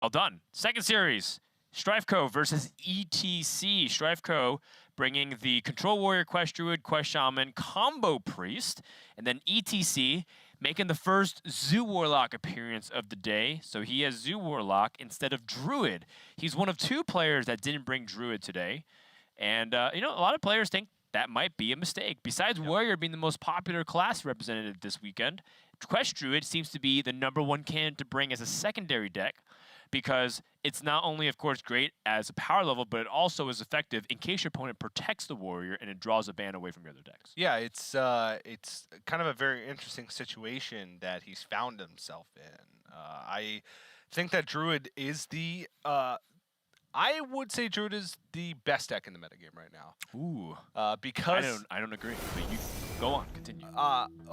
Well done. Second series, Strifecro versus ETC. Strifecro bringing the Control Warrior, Quest Druid, Quest Shaman, Combo Priest, and then ETC making the first Zoo Warlock appearance of the day. So he has Zoo Warlock instead of Druid. He's one of two players that didn't bring Druid today. And, a lot of players think that might be a mistake. Besides Warrior being the most popular class representative this weekend, Quest Druid seems to be the #1 candidate to bring as a secondary deck, because it's not only, of course, great as a power level, but it also is effective in case your opponent protects the warrior and it draws a ban away from your other decks. Yeah, it's kind of a very interesting situation that he's found himself in. I think that Druid is I would say Druid is the best deck in the metagame right now. Ooh. Because I don't agree, but you go on, continue.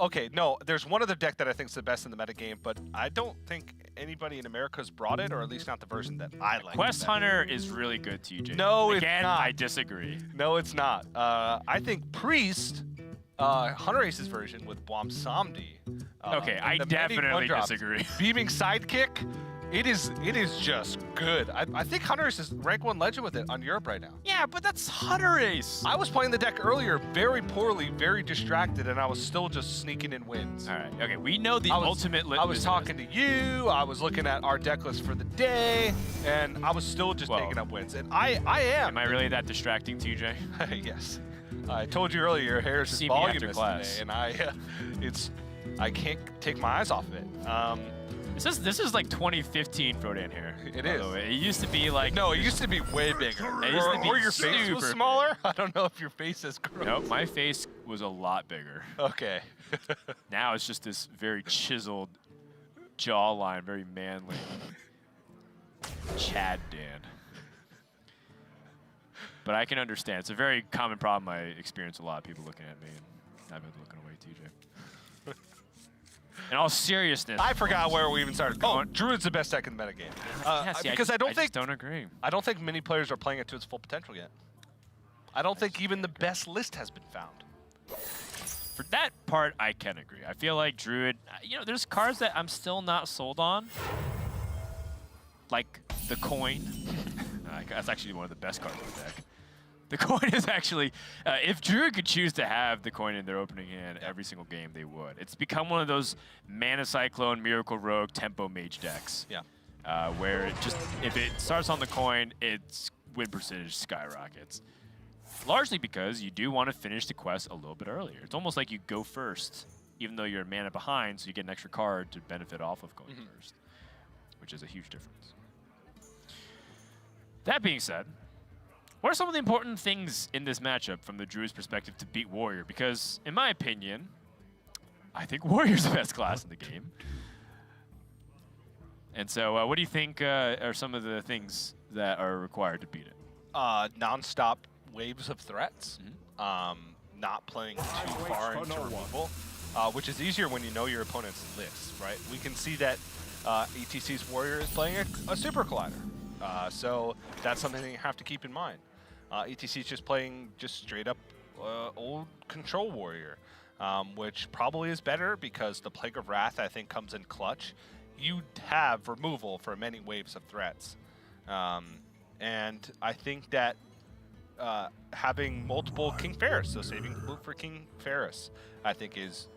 Okay, no, there's one other deck that I think is the best in the metagame, but I don't think anybody in America has brought it, or at least not the version that I like. Quest Hunter is really good, TJ. No, it's Again, not. I disagree. No, it's not. I think Priest, Hunter Ace's version with Bwam Samdi. Okay, I definitely disagree. Beaming Sidekick. It is just good. I think Hunter Ace is rank 1 legend with it on Europe right now. Yeah, but that's Hunter Ace. I was playing the deck earlier very poorly, very distracted, and I was still just sneaking in wins. All right, okay, we know the ultimate litmus. I was talking to you, I was looking at our deck list for the day, and I was still just taking up wins. And I am. Am I really that distracting, TJ? Yes. I told you earlier, your hair is voluminous today, and I can't take my eyes off of it. This is like 2015 Frodan hair. It is. It used to be like... No, it used to be way bigger. It used to be or your face was smaller? I don't know if your face has grown. Nope, my face was a lot bigger. Okay. Now it's just this very chiseled jawline, very manly. Chad Dan. But I can understand. It's a very common problem I experience a lot of people looking at me, and I've been looking away, TJ. In all seriousness, I forgot where we even started. Oh, Druid's the best deck in the metagame. Because I don't agree. I don't think many players are playing it to its full potential yet. I don't think even the best list has been found. For that part, I can agree. I feel like Druid, there's cards that I'm still not sold on. Like the coin. That's actually one of the best cards in the deck. The coin is actually, if Druid could choose to have the coin in their opening hand every single game, they would. It's become one of those Mana Cyclone, Miracle Rogue, Tempo Mage decks. Yeah. Where it just, if it starts on the coin, its win percentage skyrockets. Largely because you do want to finish the quest a little bit earlier. It's almost like you go first, even though you're a mana behind, so you get an extra card to benefit off of going first, which is a huge difference. That being said, what are some of the important things in this matchup from the Druid's perspective to beat Warrior? Because, in my opinion, I think Warrior's the best class in the game. And so, what do you think are some of the things that are required to beat it? Non-stop waves of threats. Not playing too far into removal, which is easier when you know your opponent's list, right? We can see that ETC's Warrior is playing a Super Collider. So that's something that you have to keep in mind. ETC is just playing straight up old Control Warrior, which probably is better because the Plague of Wrath, I think, comes in clutch. You have removal for many waves of threats. And I think that having multiple King Ferris, so saving loot for King Ferris, I think is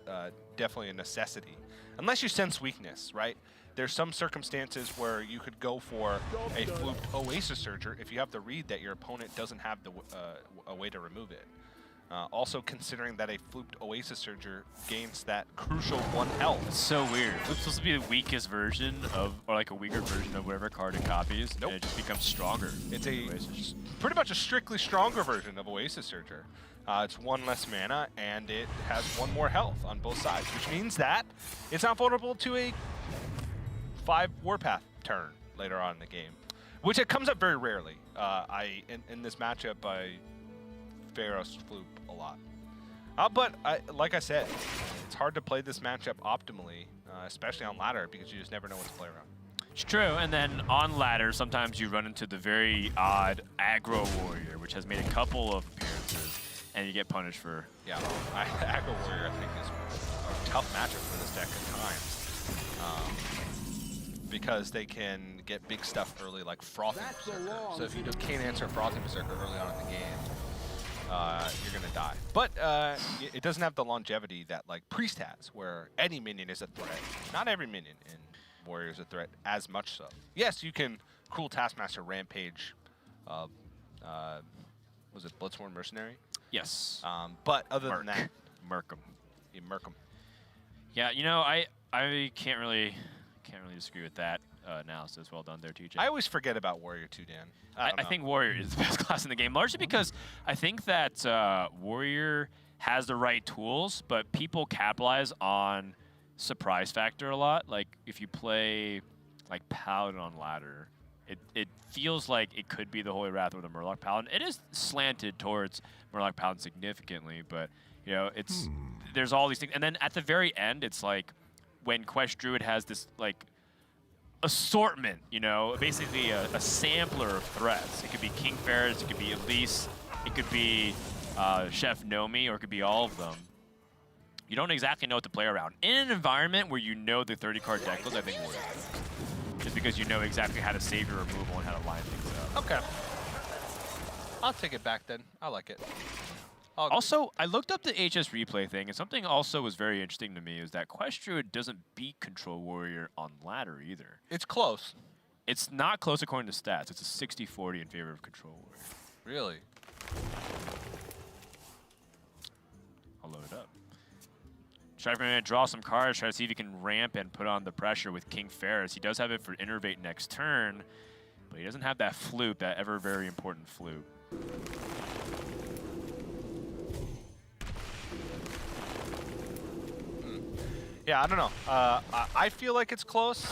definitely a necessity. Unless you sense weakness, right? There's some circumstances where you could go for a fluked Oasis Surger if you have the read that your opponent doesn't have a way to remove it. Also considering that a fluked Oasis Surger gains that crucial 1 health. It's so weird. It's supposed to be the weakest version of, or like a weaker version of whatever card it copies, and it just becomes stronger. It's pretty much a strictly stronger version of Oasis Surger. It's 1 less mana, and it has 1 more health on both sides, which means that it's not vulnerable to a 5 Warpath turn later on in the game, which it comes up very rarely. In this matchup, I Pharos Floop a lot. But like I said, it's hard to play this matchup optimally, especially on ladder, because you just never know what to play around. It's true, and then on ladder, sometimes you run into the very odd aggro warrior, which has made a couple of appearances, and you get punished for... Yeah, aggro warrior, I think, is a tough matchup for this deck at times. because they can get big stuff early, like Frothing Berserker. So if you can't answer Frothing Berserker early on in the game, you're gonna die. But it doesn't have the longevity that like Priest has, where any minion is a threat. Not every minion in Warrior is a threat, as much so. Yes, you can Cruel Taskmaster Rampage. Was it Bloodsworn Mercenary? Yes. But other than that, Merkham. You murk 'em. Yeah, you know, I can't really disagree with that analysis. Well done there, TJ. I always forget about Warrior 2, Dan. I think Warrior is the best class in the game, largely because I think that Warrior has the right tools, but people capitalize on surprise factor a lot. Like, if you play, like, Paladin on ladder, it feels like it could be the Holy Wrath or the Murloc Paladin. It is slanted towards Murloc Paladin significantly, but, you know, it's there's all these things. And then at the very end, it's like when Quest Druid has this, like, assortment, you know, basically a sampler of threats. It could be King Ferris, it could be Elise, it could be Chef Nomi, or it could be all of them. You don't exactly know what to play around. In an environment where you know the 30-card deck list, I think Warrior is better. Just because you know exactly how to save your removal and how to line things up. Okay. I'll take it back then. I like it. Also, I looked up the HS replay thing, and something also was very interesting to me is that Quest Druid doesn't beat Control Warrior on ladder either. It's close. It's not close according to stats. It's a 60-40 in favor of Control Warrior. Really? I'll load it up. Strifecro going to draw some cards, try to see if he can ramp and put on the pressure with King Ferris. He does have it for Innervate next turn, but he doesn't have that flute, that ever very important flute. Yeah, I don't know. I feel like it's close.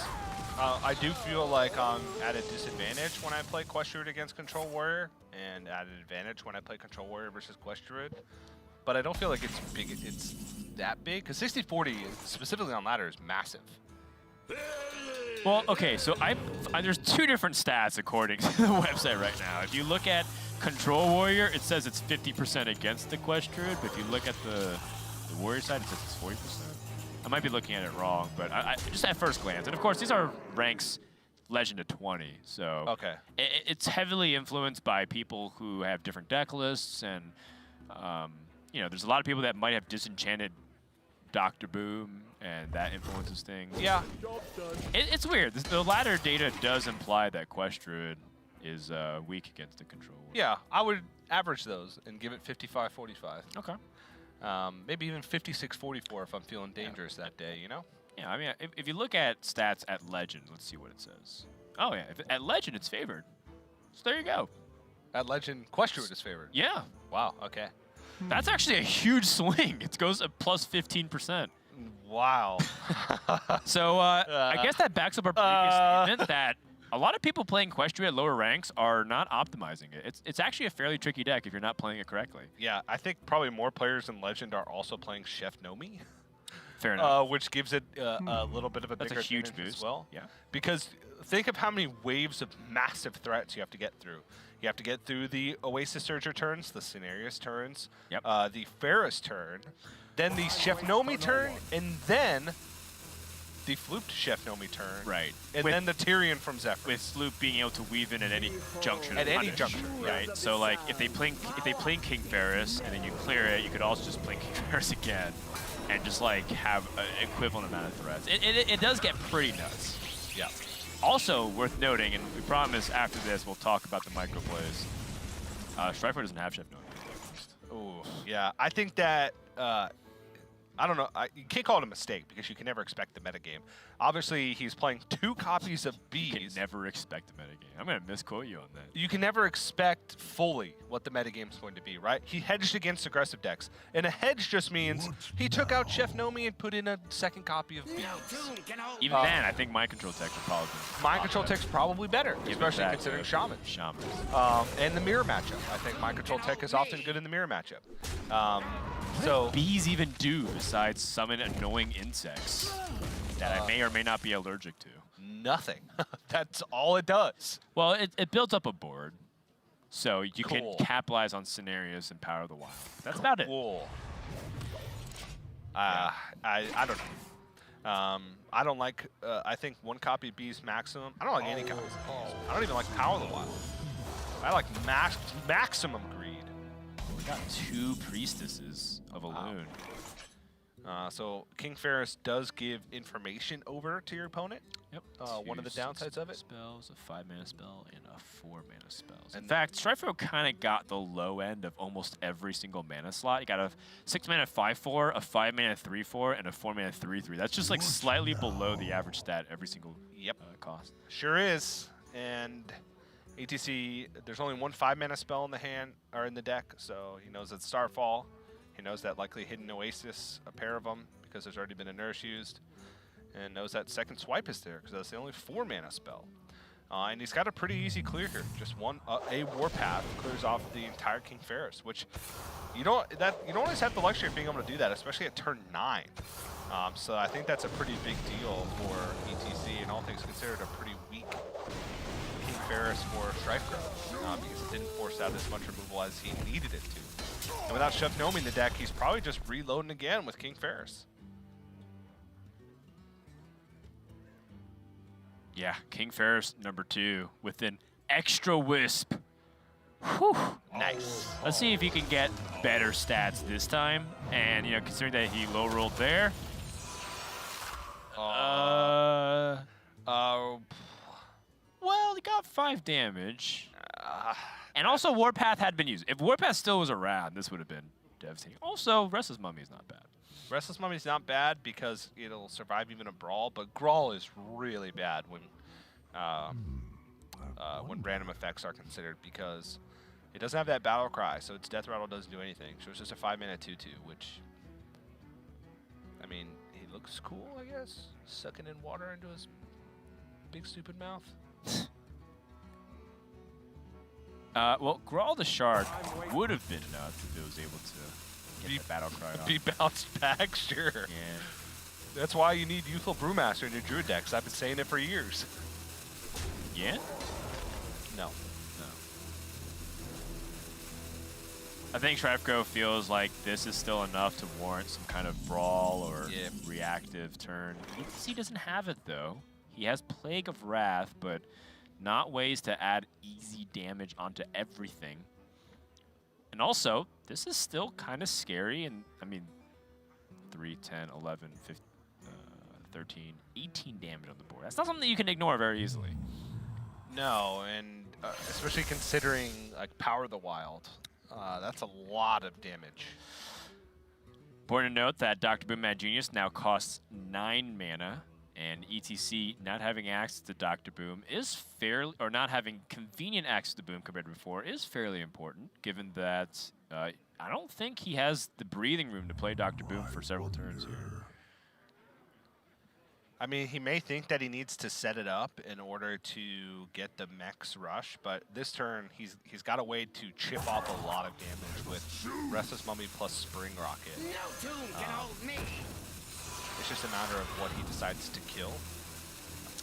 I do feel like I'm at a disadvantage when I play Quest Druid against Control Warrior, and at an advantage when I play Control Warrior versus Quest Druid. But I don't feel like it's big. It's that big, because 60-40, specifically on ladder, is massive. Well, okay, so there's two different stats according to the website right now. If you look at Control Warrior, it says it's 50% against the Quest Druid, but if you look at the Warrior side, it says it's 40%. I might be looking at it wrong, but I just at first glance. And of course, these are ranks Legend of 20, so okay. It's heavily influenced by people who have different deck lists, and you know, there's a lot of people that might have disenchanted Dr. Boom, and that influences things. Yeah. It's weird. The ladder data does imply that Quest Druid is weak against the Control Warrior. Yeah, I would average those and give it 55-45. Okay. Maybe even 56-44 if I'm feeling dangerous that day, you know? Yeah, I mean, if you look at stats at Legend, let's see what it says. Oh, yeah, at Legend, it's favored. So there you go. At Legend, Quest Druid is favored. Yeah. Wow, okay. That's actually a huge swing. It goes up plus 15%. Wow. So I guess that backs up our previous statement that a lot of people playing Quest Druid at lower ranks are not optimizing it. It's actually a fairly tricky deck if you're not playing it correctly. Yeah, I think probably more players in Legend are also playing Chef Nomi. Fair enough. Which gives it a little bit of a That's bigger a huge advantage boost as well. Yeah. Because think of how many waves of massive threats you have to get through. You have to get through the Oasis Surger turns, the Cenarius turns, yep. The Ferris turn, then the Chef Nomi turn, and then the Flute Chef Nomi turn. Right. And then the Tyrion from Zephyr. With Sloop being able to weave in at any juncture. At any juncture, right? So like if they play King Ferris and then you clear it, you could also just play King Ferris again and just like have an equivalent amount of threats. It does get pretty nuts. Yeah. Also worth noting, and we promise after this we'll talk about the micro plays. Strifecro doesn't have Chef Nomi. Oh, yeah. I think that I don't know. You can't call it a mistake because you can never expect the metagame. Obviously, he's playing 2 copies of Bees. You can never expect the metagame. I'm going to misquote you on that. You can never expect fully what the metagame is going to be, right? He hedged against aggressive decks. And a hedge just means he took out Chef Nomi and put in a second copy of Bees. Even then, I think Mind Control Tech would probably be Mind Control Tech's probably better, especially that, considering Shaman. Shaman. And the mirror matchup. I think Mind Control Tech is often good in the mirror matchup. So Bees even do besides summon annoying insects that I may or may not be allergic to? Nothing. That's all it does. Well, it builds up a board, so you Cool. can capitalize on scenarios and Power of the Wild. That's about it. Cool. I don't know. I don't like, I think one copy Beast maximum. I don't like any copies of Beast. I don't even like Power of the Wild. I like maximum greed. We got 2 priestesses of a loon. So King Ferris does give information over to your opponent. Yep. One of the downsides of it. Spells, a 5-mana spell, and a 4-mana spell. In fact, Strifecro kind of got the low end of almost every single mana slot. You got a 6-mana 5/4, a 5-mana 3/4, and a 4-mana 3/3. That's just like slightly below the average stat every single cost. Sure is. And ETC, there's only one 5-mana spell in the hand or in the deck, so he knows it's Starfall. He knows that likely Hidden Oasis, a pair of them, because there's already been a nurse used, and knows that second swipe is there because that's the only 4-mana spell. And he's got a pretty easy clear here. Just one a Warpath clears off the entire King Ferris, which you don't always have the luxury of being able to do that, especially at turn 9. So I think that's a pretty big deal for ETC, and all things considered, a pretty weak King Ferris for Strifecro because it didn't force out as much removal as he needed it to. And without Chef Nomi in the deck, he's probably just reloading again with King Ferris. Yeah, King Ferris #2 with an extra wisp. Whew. Nice. Let's see if he can get better stats this time. And, you know, considering that he low rolled there. Well, he got 5 damage. And also, Warpath had been used. If Warpath still was around, this would have been devastating. Also, Restless Mummy is not bad. Restless Mummy's not bad because it'll survive even a Brawl, but Grawl is really bad when random effects are considered because it doesn't have that Battle Cry, so its Death Rattle doesn't do anything. So it's just a 5-mana 2/2, which, I mean, he looks cool, I guess, sucking in water into his big stupid mouth. Well, Grawl the Shark would have been enough if it was able to get the Battle Cry off. Be bounced back, sure. Yeah. That's why you need Youthful Brewmaster in your Druid decks. I've been saying it for years. Yeah? No. I think Strifecro feels like this is still enough to warrant some kind of brawl or reactive turn. ETC doesn't have it, though. He has Plague of Wrath, but not ways to add easy damage onto everything. And also, this is still kind of scary. And I mean, 3, 10, 11, 15, 13, 18 damage on the board. That's not something that you can ignore very easily. No, and especially considering like Power of the Wild, that's a lot of damage. Important to note that Dr. Boom Mad Genius now costs 9 mana. And ETC not having access to Dr. Boom is fairly, or not having convenient access to Boom compared to before is fairly important, given that I don't think he has the breathing room to play Dr. Boom for several turns here. I mean, he may think that he needs to set it up in order to get the Mech's Rush, but this turn he's got a way to chip off a lot of damage with Restless Mummy plus Spring Rocket. No tomb can hold me. It's just a matter of what he decides to kill.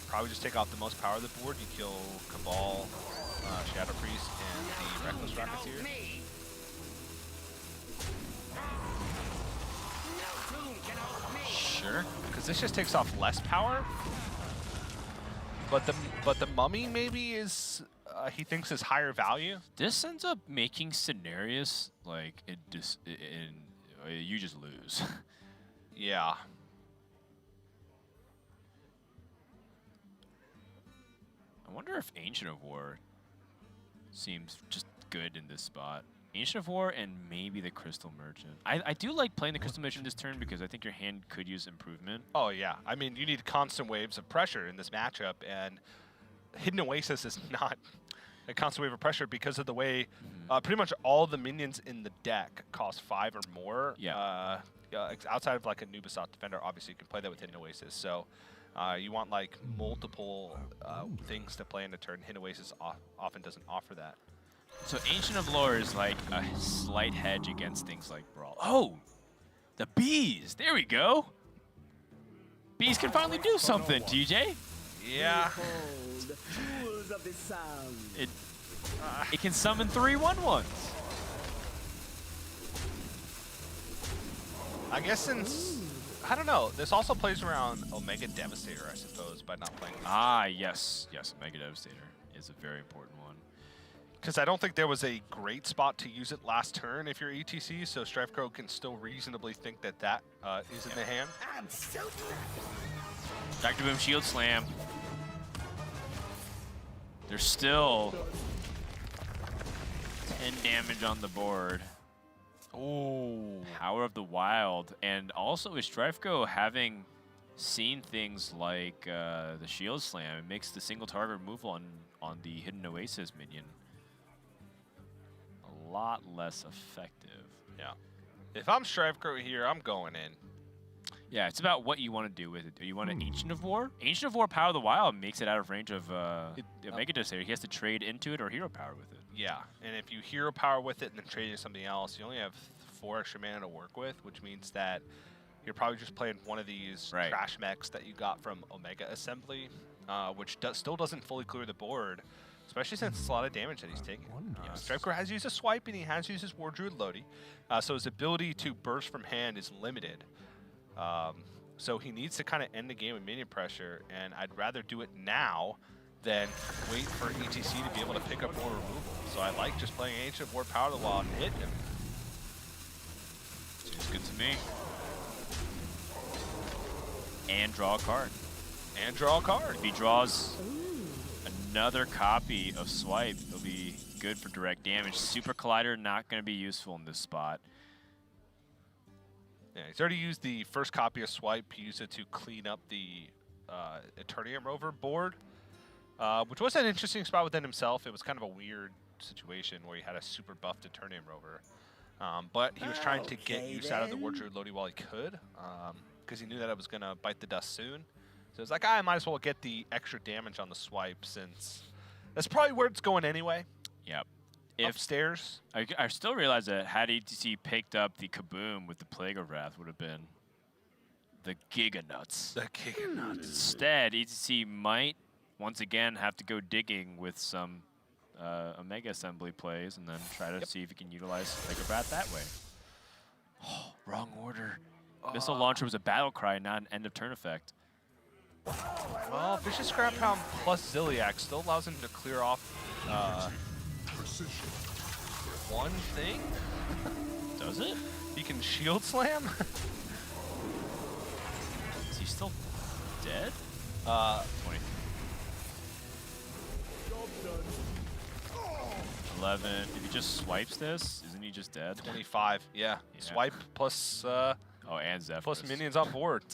Probably just take off the most power of the board. You kill Cabal, Shadow Priest, and the Reckless Rocketeer. Sure. Because this just takes off less power. But the Mummy maybe is he thinks is higher value. This ends up making Cenarius like you just lose. Yeah. I wonder if Ancient of War seems just good in this spot. Ancient of War and maybe the Crystal Merchant. I do like playing the Crystal Merchant this turn because I think your hand could use improvement. Oh, yeah. I mean, you need constant waves of pressure in this matchup, and Hidden Oasis is not a constant wave of pressure because of the way pretty much all the minions in the deck cost 5 or more. Yeah. Outside of like a Nubisat Defender, obviously you can play that with Hidden Oasis. So you want like multiple things to play in a turn. Hidden Oasis often doesn't offer that. So Ancient of Lore is like a slight hedge against things like Brawl. Oh, the bees. There we go. Bees can finally do something, TJ. Yeah. It can summon 3/1/1s. I guess since I don't know. This also plays around Omega Devastator, I suppose, by not playing. Ah, yes. Yes, Omega Devastator is a very important one. Because I don't think there was a great spot to use it last turn if you're ETC, so Strifecro can still reasonably think that that is in the hand. Dr. Boom Shield Slam. There's still 10 damage on the board. Oh. Power of the Wild. And also with Strifecro having seen things like the Shield Slam, it makes the single target removal on the Hidden Oasis minion a lot less effective. Yeah. If I'm Strifecro here, I'm going in. Yeah, it's about what you want to do with it. Do you want an Ancient of War? Ancient of War Power of the Wild makes it out of range of Omega Devastator. He has to trade into it or hero power with it. Yeah, and if you hero power with it and then trade into something else, you only have 4 extra mana to work with, which means that you're probably just playing one of these trash mechs that you got from Omega Assembly, which still doesn't fully clear the board, especially since it's a lot of damage that he's taking. Strifecro has used a swipe and he has used his War Druid Lodi, so his ability to burst from hand is limited. So he needs to kind of end the game with minion pressure, and I'd rather do it now than wait for ETC to be able to pick up more removal. So I like just playing Ancient War Power of the Wild and hitting him. Seems good to me. And draw a card. And draw a card. If he draws another copy of Swipe, it'll be good for direct damage. Super Collider not going to be useful in this spot. Yeah, he's already used the first copy of Swipe. He used it to clean up the Eternium Rover board, which was an interesting spot within himself. It was kind of a weird situation where he had a super buffed Eternium Rover. But he was trying to get use out of the War Druid Lodi while he could, because he knew that it was going to bite the dust soon. So it's like, I might as well get the extra damage on the swipe, since that's probably where it's going anyway. Yep. Upstairs. I still realize that had ETC picked up the Kaboom with the Plague of Wrath, would have been the Giga Nuts. The Giga Nuts. Instead, ETC might once again have to go digging with some Omega Assembly plays and then try to see if he can utilize Plague of Wrath that way. Oh, wrong order. Missile Launcher was a battle cry, not an end of turn effect. Well, Vicious Scrap Hound plus Ziliac still allows him to clear off one thing. Does it? He can Shield Slam. Is he still dead? 20. 11. If he just swipes this, isn't he just dead? 25. Yeah. Swipe plus. And Zephyrus. Plus minions on board.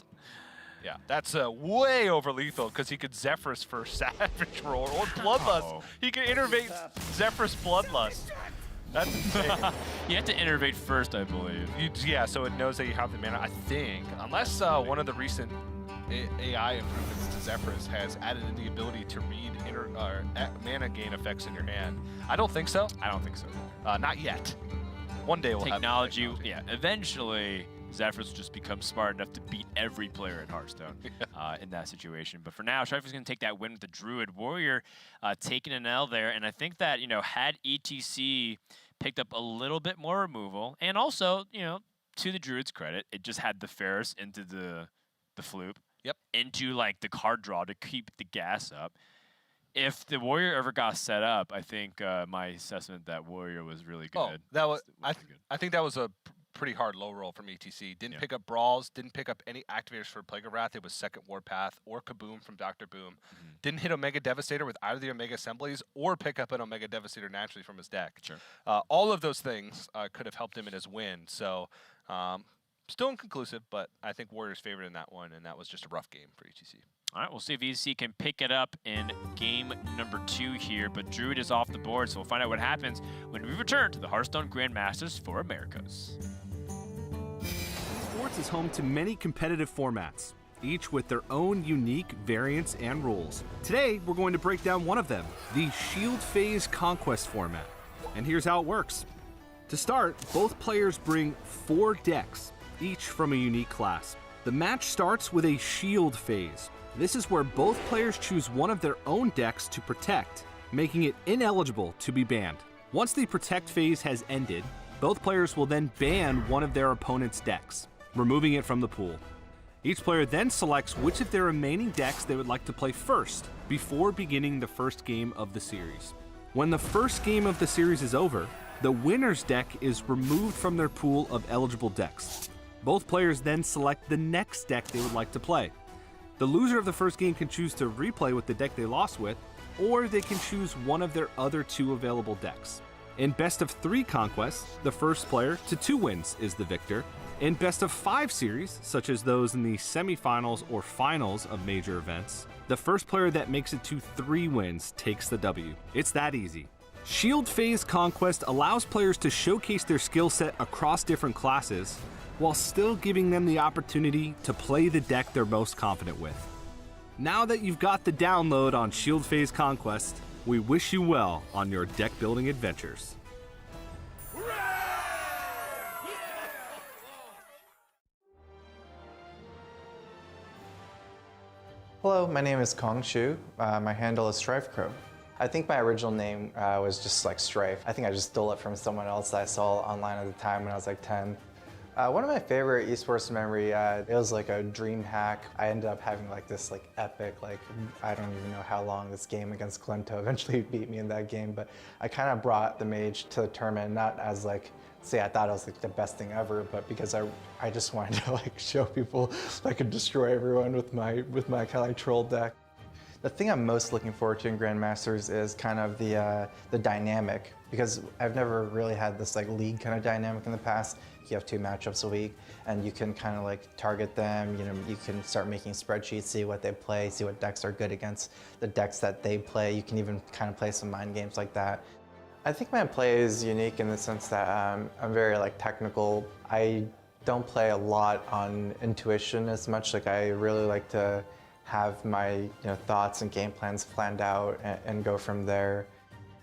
Yeah, that's way over lethal because he could Zephyrus for Savage Roar or Bloodlust. Oh. He could innervate Zephyrus Bloodlust. That's insane. You have to innervate first, I believe. Yeah, so it knows that you have the mana, I think. Unless one of the recent AI improvements to Zephyrus has added in the ability to read mana gain effects in your hand. I don't think so. I don't think so. Not yet. One day we'll have technology. Yeah, eventually Zephyrus will just become smart enough to beat every player in Hearthstone in that situation. But for now, Strifecro's going to take that win with the Druid. Warrior taking an L there. And I think that, had ETC picked up a little bit more removal, and also, to the Druid's credit, it just had the Ferris into the Floop. Yep. Into, like, the card draw to keep the gas up. If the Warrior ever got set up, I think my assessment that Warrior was really good. Oh, that was I think that was a pretty hard low roll from ETC. Didn't pick up Brawls, didn't pick up any activators for Plague of Wrath. It was second Warpath or Kaboom from Dr. Boom. Didn't hit Omega Devastator with either the Omega Assemblies or pick up an Omega Devastator naturally from his deck. Sure. All of those things could have helped him in his win. So still inconclusive, but I think Warriors favored in that one, and that was just a rough game for ETC. All right, we'll see if ETC can pick it up in game number 2 here, but Druid is off the board, so we'll find out what happens when we return to the Hearthstone Grandmasters for Americas. Esports is home to many competitive formats, each with their own unique variants and rules. Today, we're going to break down one of them, the Shield Phase Conquest format. And here's how it works. To start, both players bring 4 decks, each from a unique class. The match starts with a Shield Phase. This is where both players choose one of their own decks to protect, making it ineligible to be banned. Once the Protect phase has ended, both players will then ban one of their opponent's decks, removing it from the pool. Each player then selects which of their remaining decks they would like to play first, before beginning the first game of the series. When the first game of the series is over, the winner's deck is removed from their pool of eligible decks. Both players then select the next deck they would like to play. The loser of the first game can choose to replay with the deck they lost with, or they can choose one of their other 2 available decks. In best of 3 conquests, the first player to 2 wins is the victor. In best of 5 series, such as those in the semifinals or finals of major events, the first player that makes it to 3 wins takes the W. It's that easy. Shield Phase Conquest allows players to showcase their skill set across different classes, while still giving them the opportunity to play the deck they're most confident with. Now that you've got the download on Shield Phase Conquest, we wish you well on your deck building adventures. Hello, my name is Kong Shu. My handle is Strifecro. I think my original name was just like Strife. I think I just stole it from someone else that I saw online at the time when I was like 10. One of my favorite esports memory, it was like a dream hack. I ended up having like this like epic, I don't even know how long this game against Clinto eventually beat me in that game, but I kind of brought the mage to the tournament, not as like, say I thought it was like the best thing ever, but because I just wanted to like show people I could destroy everyone with my kind of like troll deck. The thing I'm most looking forward to in Grandmasters is kind of the dynamic, because I've never really had this like league kind of dynamic in the past. You have 2 matchups a week, and you can kind of like target them. You know, you can start making spreadsheets, see what they play, see what decks are good against the decks that they play. You can even kind of play some mind games like that. I think my play is unique in the sense that I'm very like technical. I don't play a lot on intuition as much. Like I really like to have my thoughts and game plans planned out and go from there.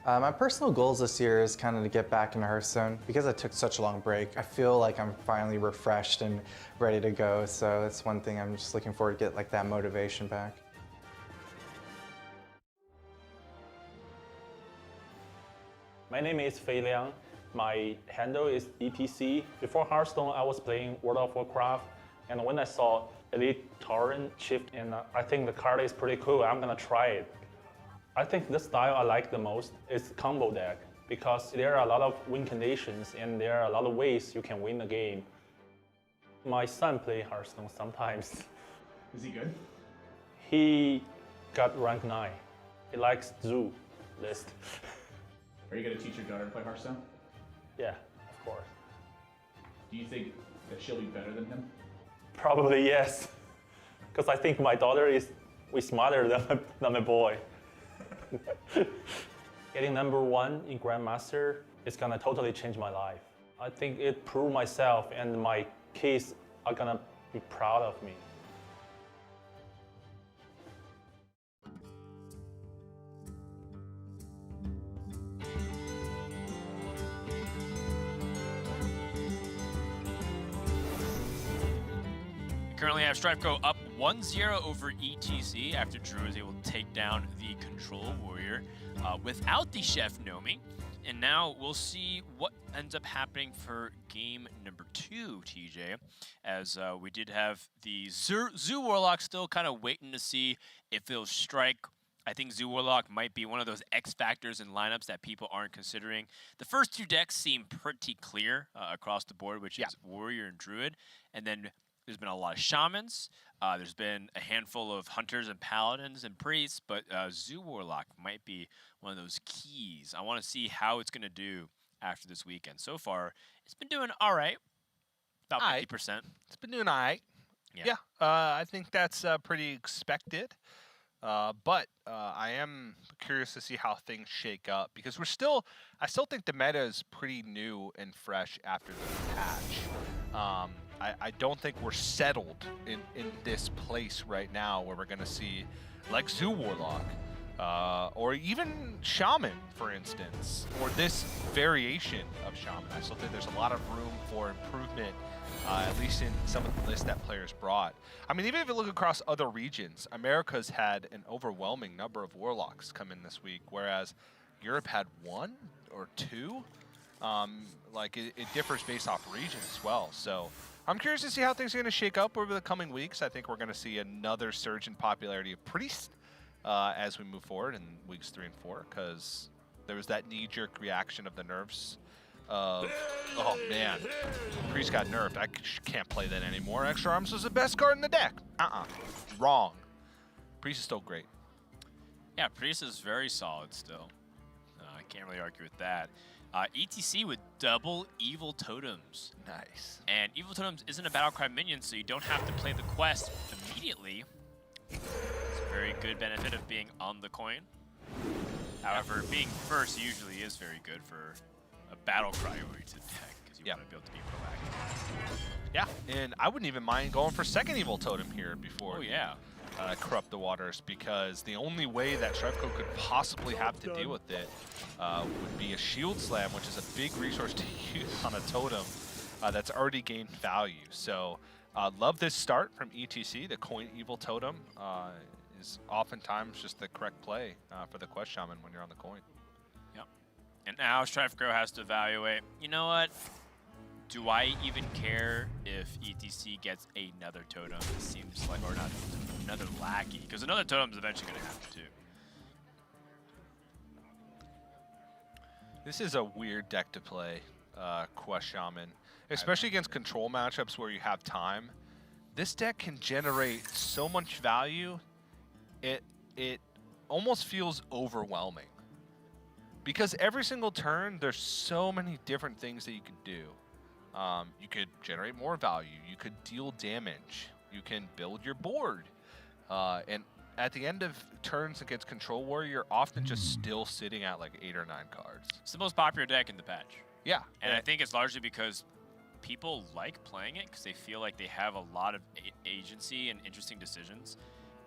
My personal goals this year is kind of to get back into Hearthstone. Because I took such a long break, I feel like I'm finally refreshed and ready to go. So that's one thing I'm just looking forward to get like that motivation back. My name is Fei Liang. My handle is EPC. Before Hearthstone, I was playing World of Warcraft, and when I saw Elite Tauren shift, and I think the card is pretty cool, I'm gonna try it. I think the style I like the most is combo deck, because there are a lot of win conditions and there are a lot of ways you can win the game. My son plays Hearthstone sometimes. Is he good? He got rank 9. He likes Zoo list. Are you going to teach your daughter to play Hearthstone? Yeah, of course. Do you think that she'll be better than him? Probably yes, because I think my daughter is way smarter than my boy. Getting #1 in Grandmaster is gonna totally change my life. I think it proved myself, and my kids are gonna be proud of me. Currently have Strifecro up 1-0 over ETC after Druid is able to take down the Control Warrior without the Chef Nomi. And now we'll see what ends up happening for game number 2, TJ, as we did have the Zoo Warlock still kind of waiting to see if it'll strike. I think Zoo Warlock might be one of those X factors in lineups that people aren't considering. The first 2 decks seem pretty clear across the board, which is Warrior and Druid. And then there's been a lot of Shamans. There's been a handful of Hunters and Paladins and Priests, but Zoo Warlock might be one of those keys. I want to see how it's going to do after this weekend. So far, it's been doing all right, about 50%. It's been doing all right. Yeah, I think that's pretty expected. But I am curious to see how things shake up, because I still think the meta is pretty new and fresh after the patch. I don't think we're settled in this place right now where we're going to see like Zoo Warlock or even Shaman, for instance, or this variation of Shaman. I still think there's a lot of room for improvement, at least in some of the lists that players brought. I mean, even if you look across other regions, America's had an overwhelming number of Warlocks come in this week, whereas Europe had 1 or 2. Like it differs based off region as well. So I'm curious to see how things are going to shake up over the coming weeks. I think we're going to see another surge in popularity of Priest as we move forward in weeks 3 and 4, because there was that knee-jerk reaction of the nerfs of, oh man, Priest got nerfed. I can't play that anymore. Extra Arms was the best card in the deck. Wrong. Priest is still great. Yeah, Priest is very solid still. I can't really argue with that. ETC with double Evil Totems. Nice. And Evil Totems isn't a Battlecry minion, so you don't have to play the quest immediately. It's a very good benefit of being on the coin. However, being first usually is very good for a Battlecry-oriented deck, because you want to be able to be proactive. Yeah, and I wouldn't even mind going for second Evil Totem here before Corrupt the Waters, because the only way that Strifecro could possibly have to deal with it would be a Shield Slam, which is a big resource to use on a totem that's already gained value. So love this start from ETC. The coin Evil Totem is oftentimes just the correct play for the Quest Shaman when you're on the coin. Yep. And now Strifecro has to evaluate, you know what? Do I even care if ETC gets another totem? It seems like, or not, another lackey, because another totem is eventually going to happen too. This is a weird deck to play, Quest Shaman, especially against control matchups where you have time. This deck can generate so much value, it almost feels overwhelming. Because every single turn, there's so many different things that you can do. You could generate more value, you could deal damage, you can build your board. And at the end of turns against Control Warrior, you're often just still sitting at like 8 or 9 cards. It's the most popular deck in the patch. Yeah. And I think it's largely because people like playing it because they feel like they have a lot of agency and interesting decisions.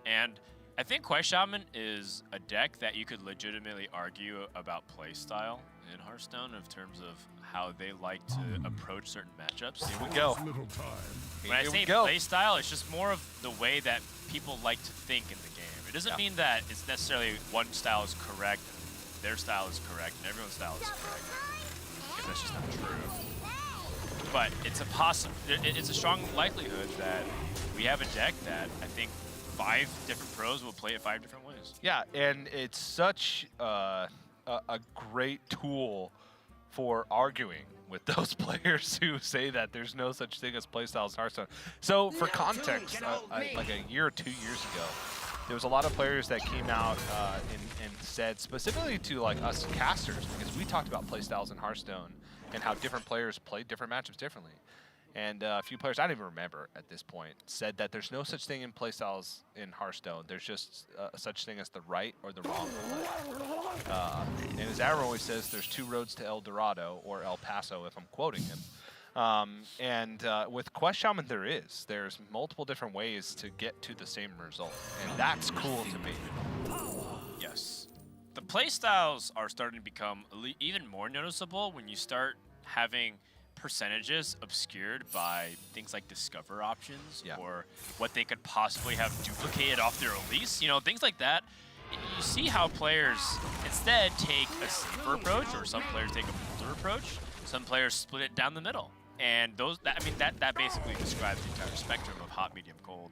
And I think Quest Shaman is a deck that you could legitimately argue about playstyle in Hearthstone in terms of how they like to approach certain matchups. Here we go. When I say playstyle, it's just more of the way that people like to think in the game. It doesn't mean that it's necessarily one style is correct, their style is correct, and everyone's style is correct. Because that's just not true. But it's a strong likelihood that we have a deck that I think 5 different pros will play it 5 different ways. Yeah, and it's such a great tool for arguing with those players who say that there's no such thing as playstyles in Hearthstone. So for context, like a year or 2 years ago, there was a lot of players that came out and said, specifically to like us casters, because we talked about playstyles in Hearthstone and how different players played different matchups differently. And a few players, I don't even remember at this point, said that there's no such thing in playstyles in Hearthstone. There's just such thing as the right or the wrong play. And as Aaron always says, there's 2 roads to El Dorado, or El Paso, if I'm quoting him. With Quest Shaman, there's multiple different ways to get to the same result. And that's cool to me. Yes. The playstyles are starting to become even more noticeable when you start having percentages obscured by things like discover options or what they could possibly have duplicated off their release, things like that. You see how players instead take a safer approach, or some players take a bolder approach, some players split it down the middle. And that basically describes the entire spectrum of hot, medium, cold.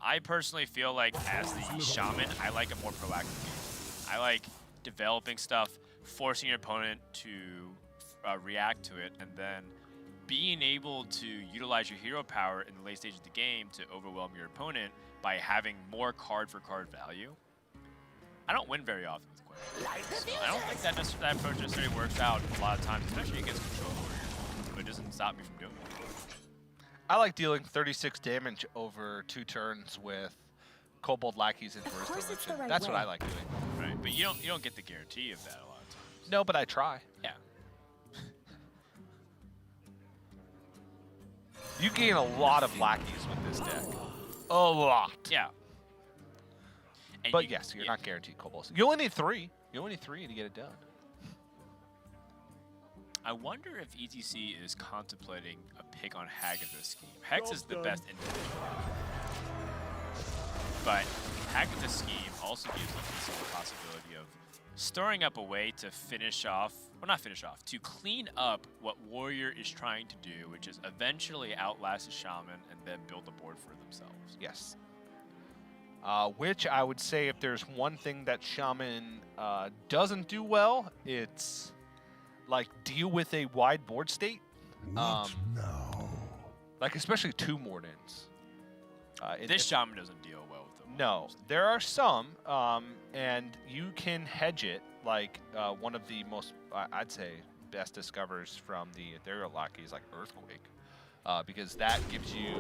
I personally feel like as the Shaman, I like a more proactive game. I like developing stuff, forcing your opponent to react to it, and then being able to utilize your hero power in the late stage of the game to overwhelm your opponent by having more card-for-card value. I don't win very often with Quest. So I don't think that approach necessarily works out a lot of times, especially against Control Warriors, but it doesn't stop me from doing it. I like dealing 36 damage over 2 turns with Kobold Lackeys and Barista Legend. That's what I like doing. Right, but you don't get the guarantee of that a lot of times. No, but I try. Yeah. You gain a lot of lackeys with this deck. A lot. Yeah. And but yes, you're not guaranteed kobolds. You only need 3. You only need 3 to get it done. I wonder if ETC is contemplating a pick on Hagatha scheme. Hex is the best individual. But Hagatha scheme also gives ETC the possibility of storing up a way to finish off well, not finish off, to clean up what Warrior is trying to do, which is eventually outlast a Shaman and then build a board for themselves. Yes. Which I would say, if there's one thing that Shaman doesn't do well, it's like deal with a wide board state. No. Like especially two Mordants. This Shaman doesn't deal well with them. No, there are some, and you can hedge it. Like one of the most, I'd say, best discovers from the Ethereal Locky is like Earthquake, because that gives you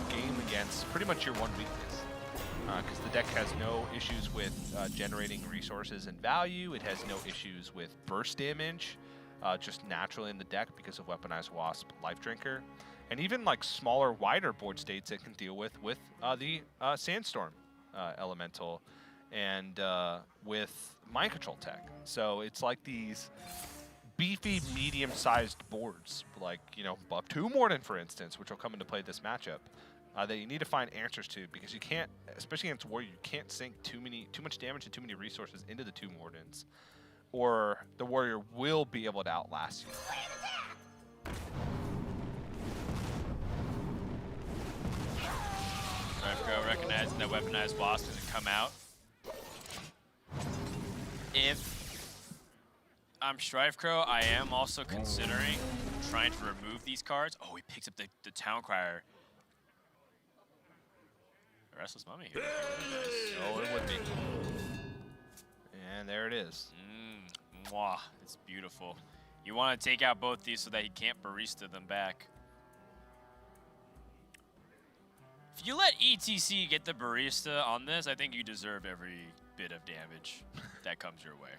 game against pretty much your one weakness. Because the deck has no issues with generating resources and value. It has no issues with burst damage, just naturally in the deck because of Weaponized Wasp, Life Drinker, and even like smaller, wider board states it can deal with the Sandstorm Elemental and with Mind Control tech. So it's like these beefy, medium-sized boards, like, you know, up 2 Mordant, for instance, which will come into play this matchup. That you need to find answers to, because you can't, especially against Warrior, you can't sink too much damage and too many resources into the 2 Mordants, or the Warrior will be able to outlast you. Strifecro recognizing that Weaponized Wasp doesn't come out. If I'm Strifecro, I am also considering trying to remove these cards. Oh, he picks up the Town Crier. Restless Mummy here. Oh, it would be. And there it is. Mwah, it's beautiful. You want to take out both these so that he can't barista them back. If you let ETC get the barista on this, I think you deserve every bit of damage that comes your way.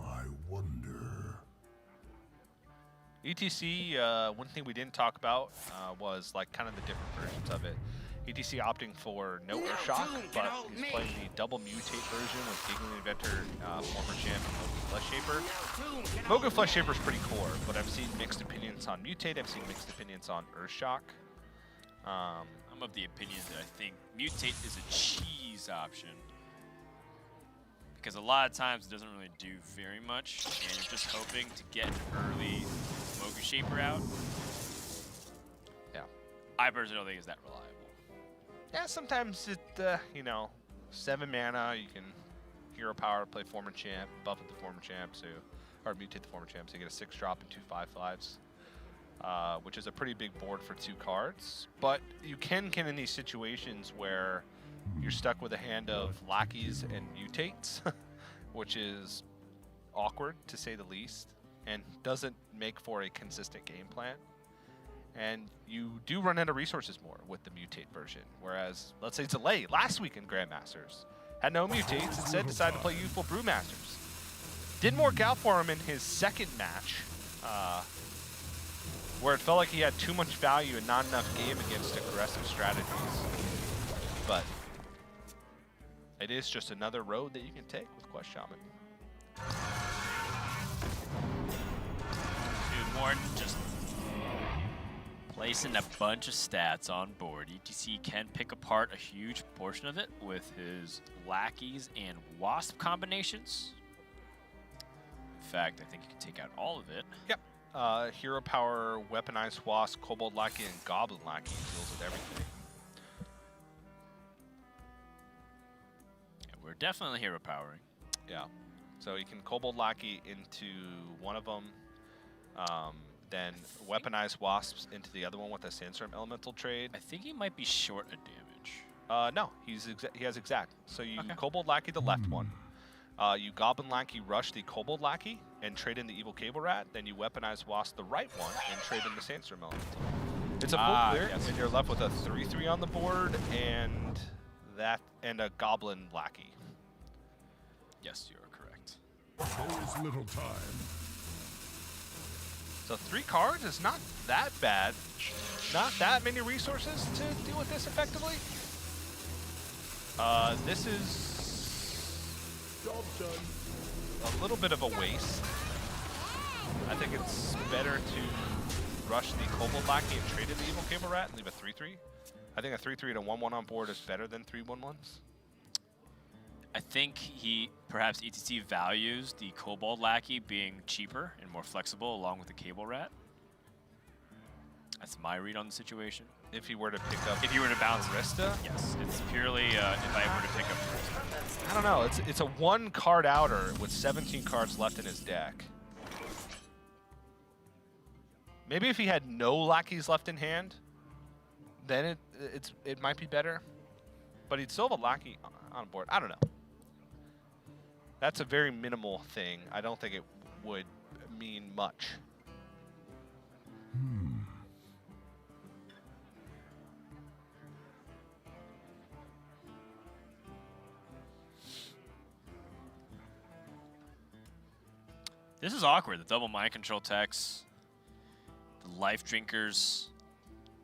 I wonder. ETC, one thing we didn't talk about was like kind of the different versions of it. ETC opting for no Earthshock, but he's playing the double mutate version with Giggling Inventor, former champ, and Mogu Flesh Shaper. Mogu Flesh Shaper is pretty core, but I've seen mixed opinions on mutate. I've seen mixed opinions on Earthshock. I'm of the opinion that I think mutate is a cheese option, because a lot of times it doesn't really do very much, and you're just hoping to get an early Mogu Shaper out. Yeah. I personally don't think it's that reliable. Yeah, sometimes it, you know, 7 mana, you can hero power, play former champ, buff with the former champ, so, or mutate the former champ, so you get a 6-drop and 2 5/5s, which is a pretty big board for 2 cards. But you can get in these situations where you're stuck with a hand of lackeys and mutates, which is awkward to say the least, and doesn't make for a consistent game plan. And you do run out of resources more with the mutate version. Whereas, let's say Delay last week in Grandmasters had no mutates, instead decided to play Youthful Brewmasters. Didn't work out for him in his second match, where it felt like he had too much value and not enough game against aggressive strategies. But it is just another road that you can take with Quest Shaman. Dude, Morton just placing a bunch of stats on board. ETC can pick apart a huge portion of it with his lackeys and wasp combinations. In fact, I think you can take out all of it. Yep. Hero Power, Weaponized Wasp, Kobold Lackey, and Goblin Lackey deals with everything. Yeah, we're definitely hero powering. Yeah. So you can Kobold Lackey into one of them, then Weaponized Wasps into the other one with a Sandstorm Elemental trade. I think he might be short a damage. No, he has exact. So you Okay. Kobold Lackey the left one. You Goblin Lackey rush the Kobold Lackey and trade in the Evil Cable Rat. Then you Weaponize Wasp the right one and trade in the Sandstorm Elemental. It's a full clear, yes. and you're left with a 3/3 on the board and a Goblin Lackey. Yes, you are correct. There is little time. So 3 cards is not that bad. Not that many resources to deal with this effectively. This is Job done. a little bit of a waste. I think it's better to rush the Kobold Lackey and trade in the Evil Cable Rat and leave a 3/3. I think a 3/3 and a 1/1 on board is better than 3 1/1s. I think perhaps ETC values the Kobold Lackey being cheaper and more flexible along with the Cable Rat. That's my read on the situation. If he were to pick up, If you were to bounce Arista, yes, it's purely if I were to pick up. I don't know. It's a 1 card outer with 17 cards left in his deck. Maybe if he had no lackeys left in hand, then it might be better. But he'd still have a lackey on board. I don't know. That's a very minimal thing. I don't think it would mean much. This is awkward. The double mind control techs, the life drinkers,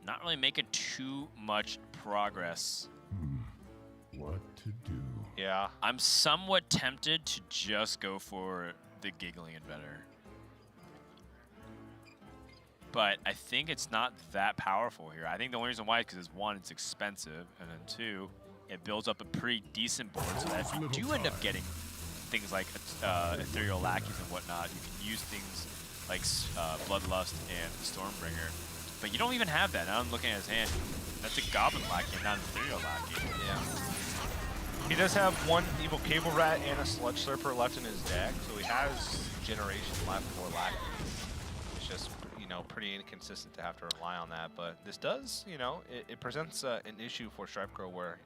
not really making too much progress. What to do? Yeah. I'm somewhat tempted to just go for the Giggling Inventor. But I think it's not that powerful here. I think the only reason why is because, one, it's expensive, and then two, it builds up a pretty decent board so that if you do end up getting things like Ethereal Lackeys and whatnot, you can use things like Bloodlust and Stormbringer. But you don't even have that. Now I'm looking at his hand. That's a Goblin Lackey, not an Ethereal Lackey. Yeah. He does have 1 Evil Cable Rat and a Sludge Slurper left in his deck, so he has generation left for lackeys. It's just, you know, pretty inconsistent to have to rely on that. But this does, you know, it presents an issue for Strifecro where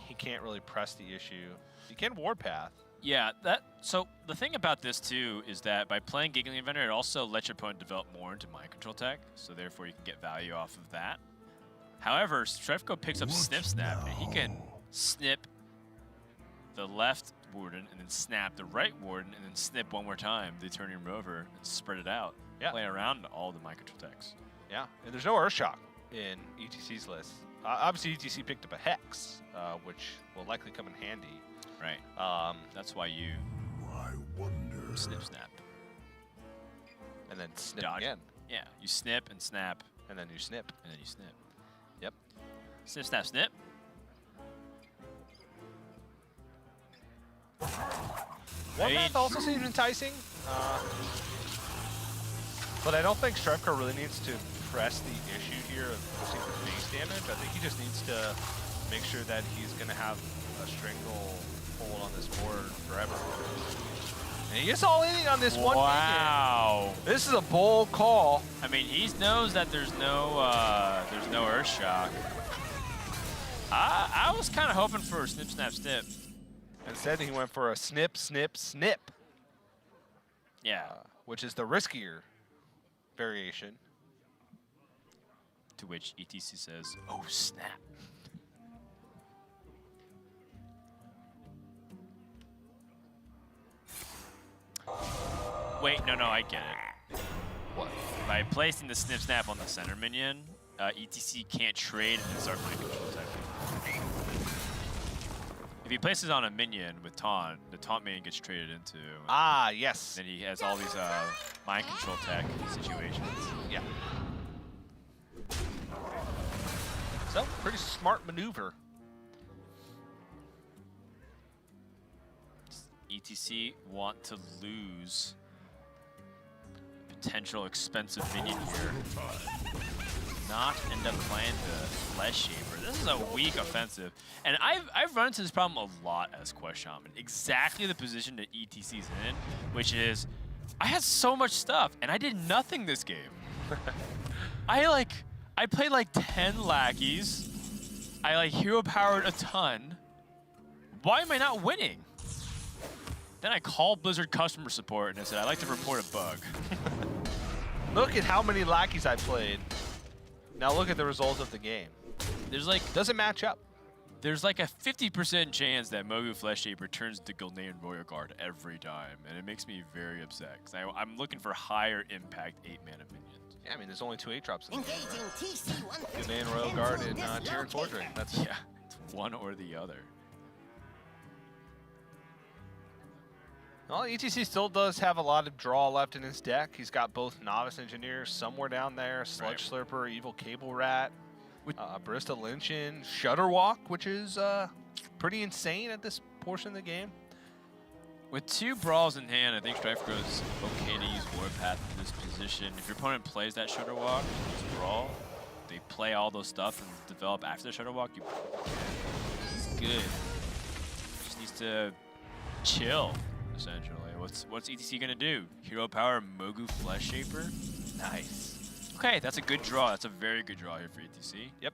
he can't really press the issue. He can Warpath. Yeah, so the thing about this too is that by playing Giggling Inventor, it also lets your opponent develop more into Mind Control tech, so therefore you can get value off of that. However, Strifecro picks up Snip Snap, and he can snip the left Warden and then snap the right Warden and then snip one more time the Eternium Rover and spread it out. Yeah. Play around all the Mind Control techs. Yeah, and there's no Earthshock in ETC's list. Obviously, ETC picked up a Hex, which will likely come in handy. Right. That's why you I wonder. snip snap. And then snip Dodge. again. Yeah, you snip and snap, And then you snip. and then you snip. Yep. Snip, snap, snip. Warpath also seems enticing. But I don't think Strifecro really needs to press the issue here of pushing for base damage. I think he just needs to make sure that he's going to have a stranglehold on this board forever. And he gets all in on this one minion. Wow. This is a bold call. I mean, he knows that there's no Earthshock. I was kind of hoping for a snip, snap, snip. Instead, he went for a snip, snip, snip, Yeah. which is the riskier variation. To which ETC says, "Oh snap." Wait, no, I get it. What? By placing the snip snap on the center minion, ETC can't trade and then start mind control typing. If he places on a minion with taunt, the taunt minion gets traded into. Ah, yes. Then he has all these mind control tech situations. Yeah. So, pretty smart maneuver. ETC want to lose potential expensive minion here. Not end up playing the Flesh Shaper. This is a weak offensive. And I've run into this problem a lot as Quest Shaman. Exactly the position that ETC's in, which is I had so much stuff and I did nothing this game. I played like 10 lackeys. I hero powered a ton. Why am I not winning? Then I called Blizzard customer support and I said, I'd like to report a bug. Look at how many lackeys I played. Now look at the results of the game. There's like Doesn't match up. There's like a 50% chance that Mogu Flesh Shaper turns to Gilnean Royal Guard every time, and it makes me very upset because I'm looking for higher impact 8-mana minions. Yeah, I mean, there's only 2 8-drops in the game. Engaging TC1. Gilnean Royal Guard and Tyrion Forgery. That's Yeah, it's one or the other. Well, ETC still does have a lot of draw left in his deck. He's got both Novice Engineer somewhere down there, Sludge Slurper, Evil Cable Rat, Barista Lynchin, Shudderwalk, which is pretty insane at this portion of the game. With 2 brawls in hand, I think Strifecro is okay to use Warpath in this position. If your opponent plays that Shudder Walk, use Brawl, they play all those stuff and develop after the Shudder Walk, he's good. Just needs to chill, essentially. What's ETC gonna do? Hero Power Mogu Flesh Shaper? Nice. Okay, that's a good draw. That's a very good draw here for ETC. Yep.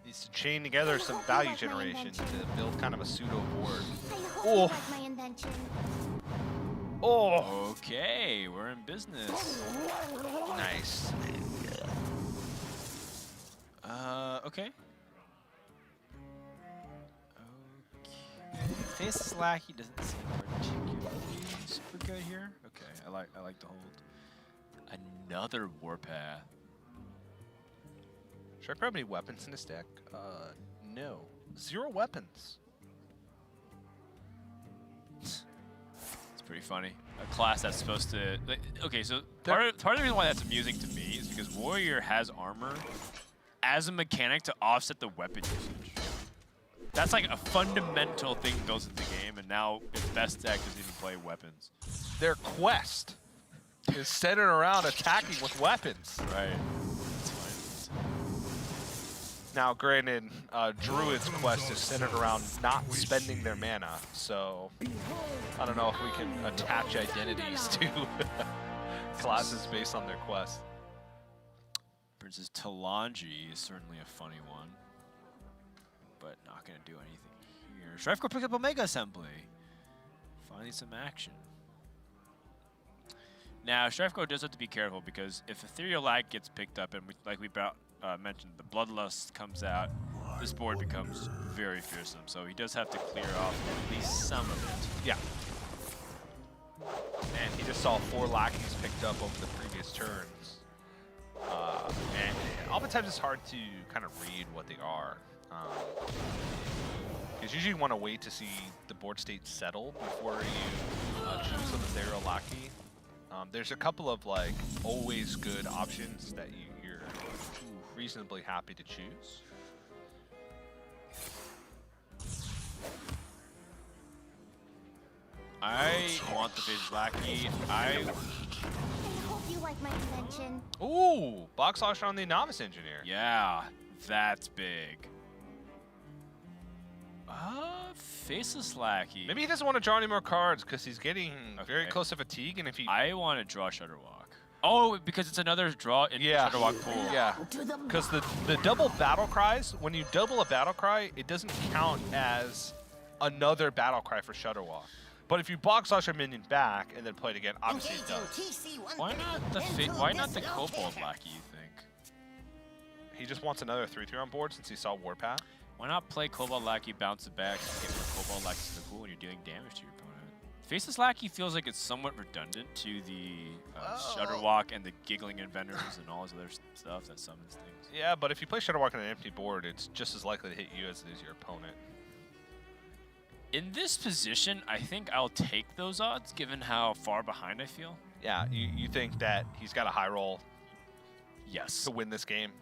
Needs to chain together some value generation to build kind of a pseudo board. Oh. Like my invention. Oh, Okay, we're in business. nice. Okay. Face Slacky doesn't seem particularly super good here. Okay, I like the hold. Another Warpath. Should I grab any weapons in this deck? No. 0 weapons. It's pretty funny. A class that's supposed to. Like, okay, so part of the reason why that's amusing to me is because Warrior has armor as a mechanic to offset the weapon usage. That's like a fundamental thing that goes into the game, and now its best deck doesn't even play weapons. Their quest is centered around attacking with weapons. Right. That's fine. Now, granted, Druid's quest is centered around not spending their mana, so I don't know if we can attach identities to classes based on their quest. Princess Talanji is certainly a funny one, but not going to do anything here. Strifecro picks up Omega Assembly. Finding some action. Now, Strifecro does have to be careful because if Ethereal Light gets picked up, and like we mentioned, the Bloodlust comes out, this board becomes very fearsome. So he does have to clear off at least some of it. Yeah. And he just saw 4 lackeys picked up over the previous turns. And oftentimes it's hard to kind of read what they are. Because usually you want to wait to see the board state settle before you choose an Ethereal Lackey. There's a couple of like always good options that you're reasonably happy to choose. I want the Face Lackey. I hope you like my invention. Ooh, box launcher on the Novice Engineer. Yeah, that's big. Faceless Lackey. Maybe he doesn't want to draw any more cards because he's getting very Okay. close to fatigue, and if he I want to draw Shudderwalk. Oh, because it's another draw in the Shudderwalk pool. Yeah, because the double battle cries, when you double a battle cry, it doesn't count as another battle cry for Shudderwalk. But if you box launch your minion back and then play it again, obviously it does. Why not the Kobold Lackey, you think? He just wants another 3/3 on board since he saw Warpath. Why not play Kobold Lackey, bounce it back, and get more Kobold Lackeys in the pool when you're dealing damage to your opponent? Faceless Lackey feels like it's somewhat redundant to the Shudderwalk and the Giggling Inventors and all this other stuff that summons things. Yeah, but if you play Shudderwalk on an empty board, it's just as likely to hit you as it is your opponent. In this position, I think I'll take those odds, given how far behind I feel. Yeah, you think that he's got a high roll Yes. to win this game?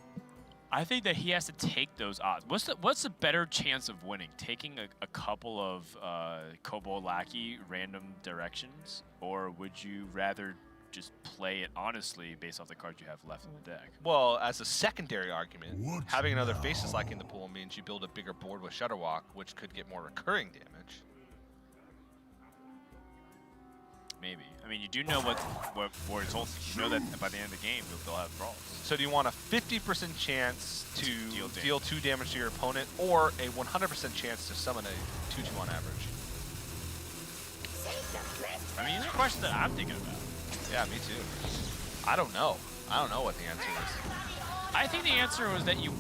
I think that he has to take those odds. What's the better chance of winning? Taking a couple of Kobold Lackey random directions? Or would you rather just play it honestly based off the cards you have left in the deck? Well, as a secondary argument, What having another now? Faceless Lackey in the pool means you build a bigger board with Shudderwalk, which could get more recurring damage. Maybe. I mean, you do know what board is holding. You know that by the end of the game, they'll have brawls. So do you want a 50% chance to deal 2 damage to your opponent, or a 100% chance to summon a 2/2 on average? I mean, these are questions that I'm thinking about. Yeah, me too. I don't know. I don't know what the answer is. I think the answer was that you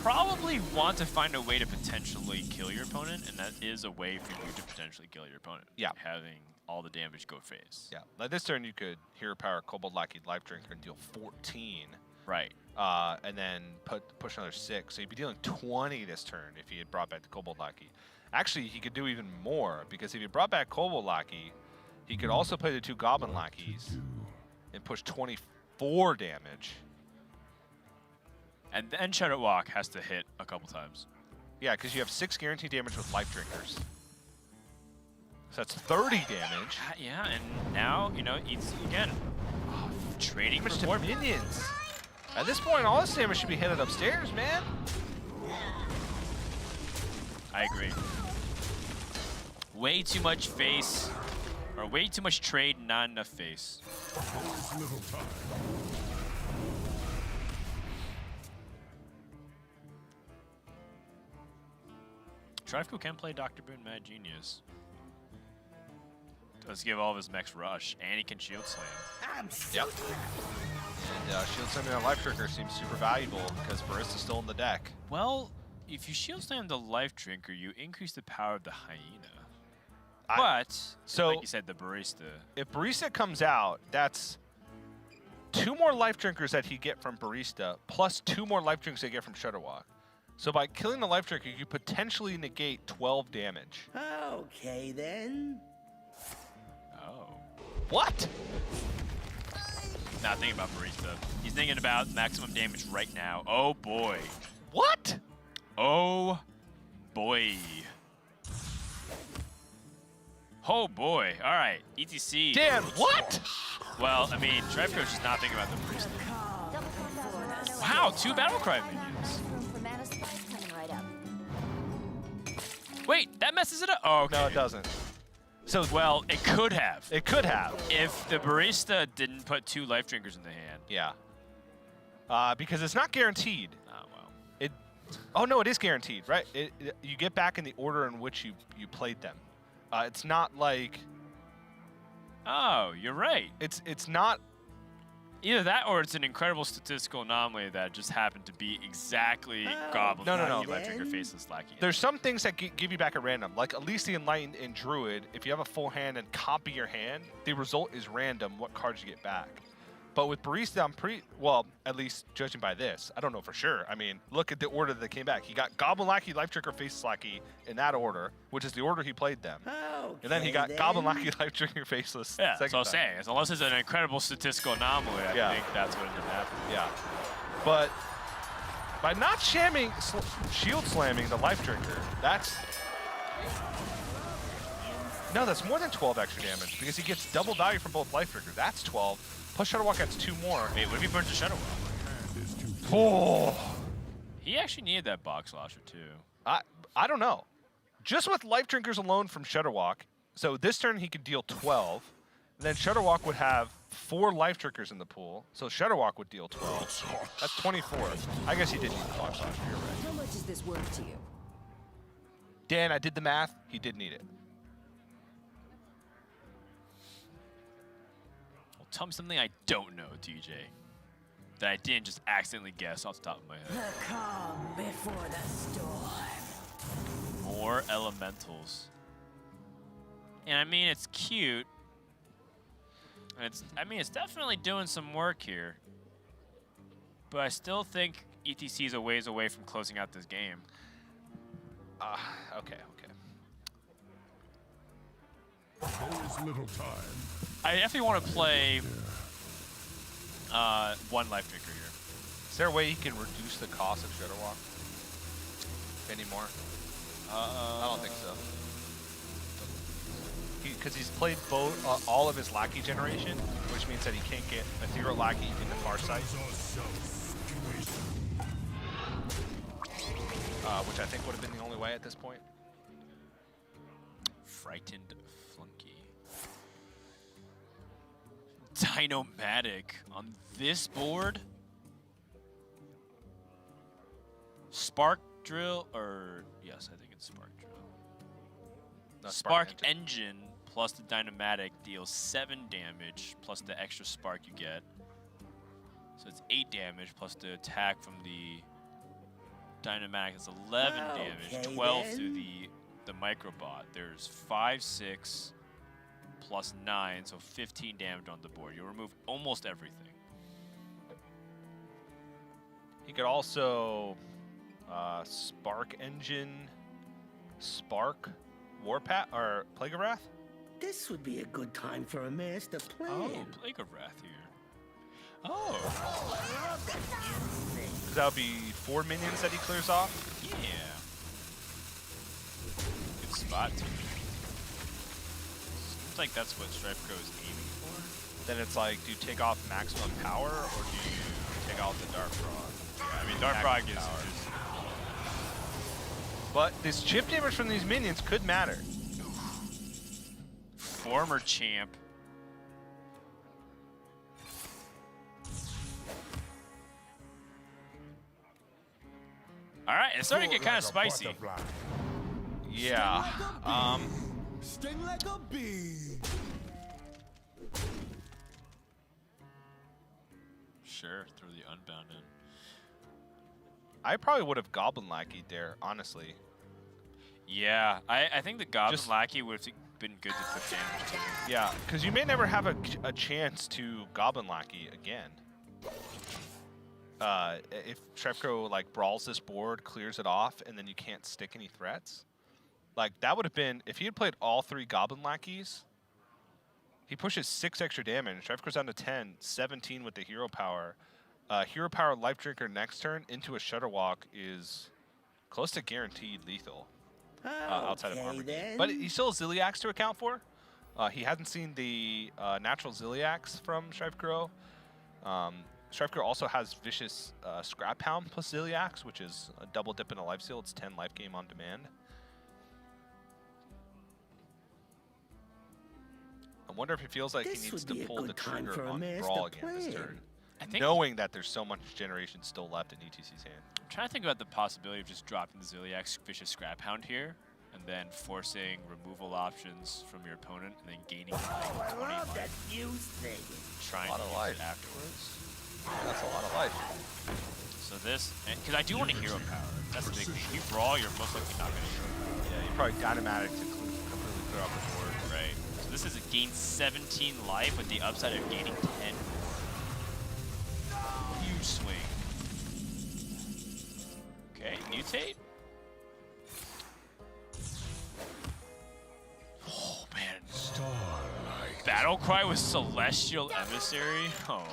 probably want to find a way to potentially kill your opponent, and that is a way for you to potentially kill your opponent. Yeah. Having all the damage go face. Yeah, like this turn you could Hero Power Kobold Lackey Life Drinker and deal 14. Right. And then push another 6. So you'd be dealing 20 this turn if he had brought back the Kobold Lackey. Actually, he could do even more, because if he brought back Kobold Lackey, he could also play the 2 Goblin Lackeys and push 24 damage. And then Shadow Walk has to hit a couple times. Yeah, because you have 6 guaranteed damage with Life Drinkers. So that's 30 damage. Yeah, and now, you know, eats again. Trading Damage for to more minions. At this point, all this damage should be headed upstairs, man. I agree. Way too much face, or way too much trade, not enough face. Little time. Strifecro can play Dr. Boone Mad Genius. Does give all of his mechs rush, and he can shield slam. Yep. And Shield Slamming on Life Trigger seems super valuable because Barista's still in the deck. Well, if you shield slam the Life Drinker, you increase the power of the Hyena. But, so like you said, the Barista. If Barista comes out, that's 2 more Life Drinkers that he get from Barista, plus 2 more Life Drinkers they get from Shudderwalk. So by killing the Life Drinker, you potentially negate 12 damage. Okay, then. Oh. What? Not thinking about Barista. He's thinking about maximum damage right now. Oh boy. What? Oh boy. Oh boy. All right. ETC. Dan, what? Well, I mean, Strifecro's just not thinking about the Barista. Double combo. Wow, 2 Battlecry minions. Room for mana spice coming right up. Wait, that messes it up. Oh, okay. No, it doesn't. So, well, it could have. It could have. If the Barista didn't put 2 Life Drinkers in the hand. Yeah. Because it's not guaranteed. Oh, well. Oh, no, it is guaranteed, right? You get back in the order in which you played them. It's not like... Oh, you're right. It's not... Either that or it's an incredible statistical anomaly that just happened to be exactly Goblin, No. Life Drinker, Faceless, Lackey. There's some things that give you back at random, like Elysian Light and Druid. If you have a full hand and copy your hand, the result is random what cards you get back. But with Barista, I'm pretty, well, at least judging by this, I don't know for sure. I mean, look at the order that came back. He got Goblin Lackey, Life Drinker, Faceless Lackey in that order, which is the order he played them. Okay, And then he got Goblin Lackey, Life Drinker, Faceless. Yeah, that's second what I'm time. saying. Unless it's an incredible statistical anomaly, I think that's what ended up happening. Yeah. But by not shield slamming the Life Drinker, that's... No, that's more than 12 extra damage because he gets double value from both Life Drinkers. That's 12. Plus Shudderwalk gets 2 more. Wait, what if he burns the Shadow Walk? Oh! He actually needed that box slasher too. I don't know. Just with Life Drinkers alone from Shudderwalk, so this turn he could deal 12. Then Shudderwalk would have 4 Life Drinkers in the pool, so Shudderwalk would deal 12. That's 24. I guess he did need the box slasher, you're right. How much is this worth to you? Dan, I did the math. He did need it. Well, tell me something I don't know, DJ. That I didn't just accidentally guess off the top of my head. The calm before the storm. More elementals. And I mean, it's cute. And it's definitely doing some work here. But I still think ETC is a ways away from closing out this game. Okay. There's little time. I definitely want to play 1 Life Drinker here. Is there a way he can reduce the cost of Shudderwalk anymore? I don't think so. Because he's played both all of his Lackey generation, which means that he can't get Ethereal Lackey in the far side. Which I think would have been the only way at this point. Frightened Flunky. Dinomatic on this board. Spark Drill, or yes, I think it's Spark Drill. No, Spark Engine plus the Dynamatic deals 7 damage plus the extra spark you get. So it's 8 damage plus the attack from the Dynamatic is 11 damage, 12 through the Microbot. There's 5, 6 plus 9, so 15 damage on the board. You'll remove almost everything. He could also Spark Engine, Spark Warpath or Plague of Wrath. This would be a good time for a master plan. Oh, Plague of Wrath here. Oh. That would be 4 minions that he clears off. Yeah. Good spot. Seems like that's what Strifecro is aiming for. Then it's like, do you take off maximum power or do you take off the Dark Frog? Yeah, I mean, Dark Frog is just... But this chip damage from these minions could matter. Former champ. All right, it's starting to get kind of spicy. Yeah. Sting like a bee. Sure, throw the Unbound in. I probably would have Goblin Lackey'd there, honestly. Yeah, I think the Goblin Lackey would have been good to put damage to. Yeah, because you may never have a chance to Goblin Lackey again. If Strifecro like brawls this board, clears it off, and then you can't stick any threats. Like, that would have been, if he had played all 3 Goblin Lackeys, he pushes 6 extra damage. Strifecro's down to 10, 17 with the hero power. Hero power Life Drinker next turn into a Shutterwalk is close to guaranteed lethal outside of armor. But he still has Ziliax to account for. He hasn't seen the natural Ziliax from Strifecro. Strifecro also has Vicious Scrap Hound plus Ziliax, which is a double dip in a life steal. It's 10 life gain on demand. I wonder if he feels like he needs to pull the trigger on Brawl again this turn, knowing that there's so much generation still left in ETC's hand. I'm trying to think about the possibility of just dropping the Ziliax Vicious Scrap Hound here, and then forcing removal options from your opponent, and then gaining like 20 life. Trying to use it afterwards. That's a lot of life. So this, because I do want a hero power. That's the big thing. If you brawl, you're most likely not going to hero power. Yeah, you probably Dynamatic to completely clear off the board. Right. So this is a gain 17 life with the upside of gaining 10 more. Huge swing. Okay, mutate. Oh man. Starlight. Battle Cry with Celestial Emissary. Oh.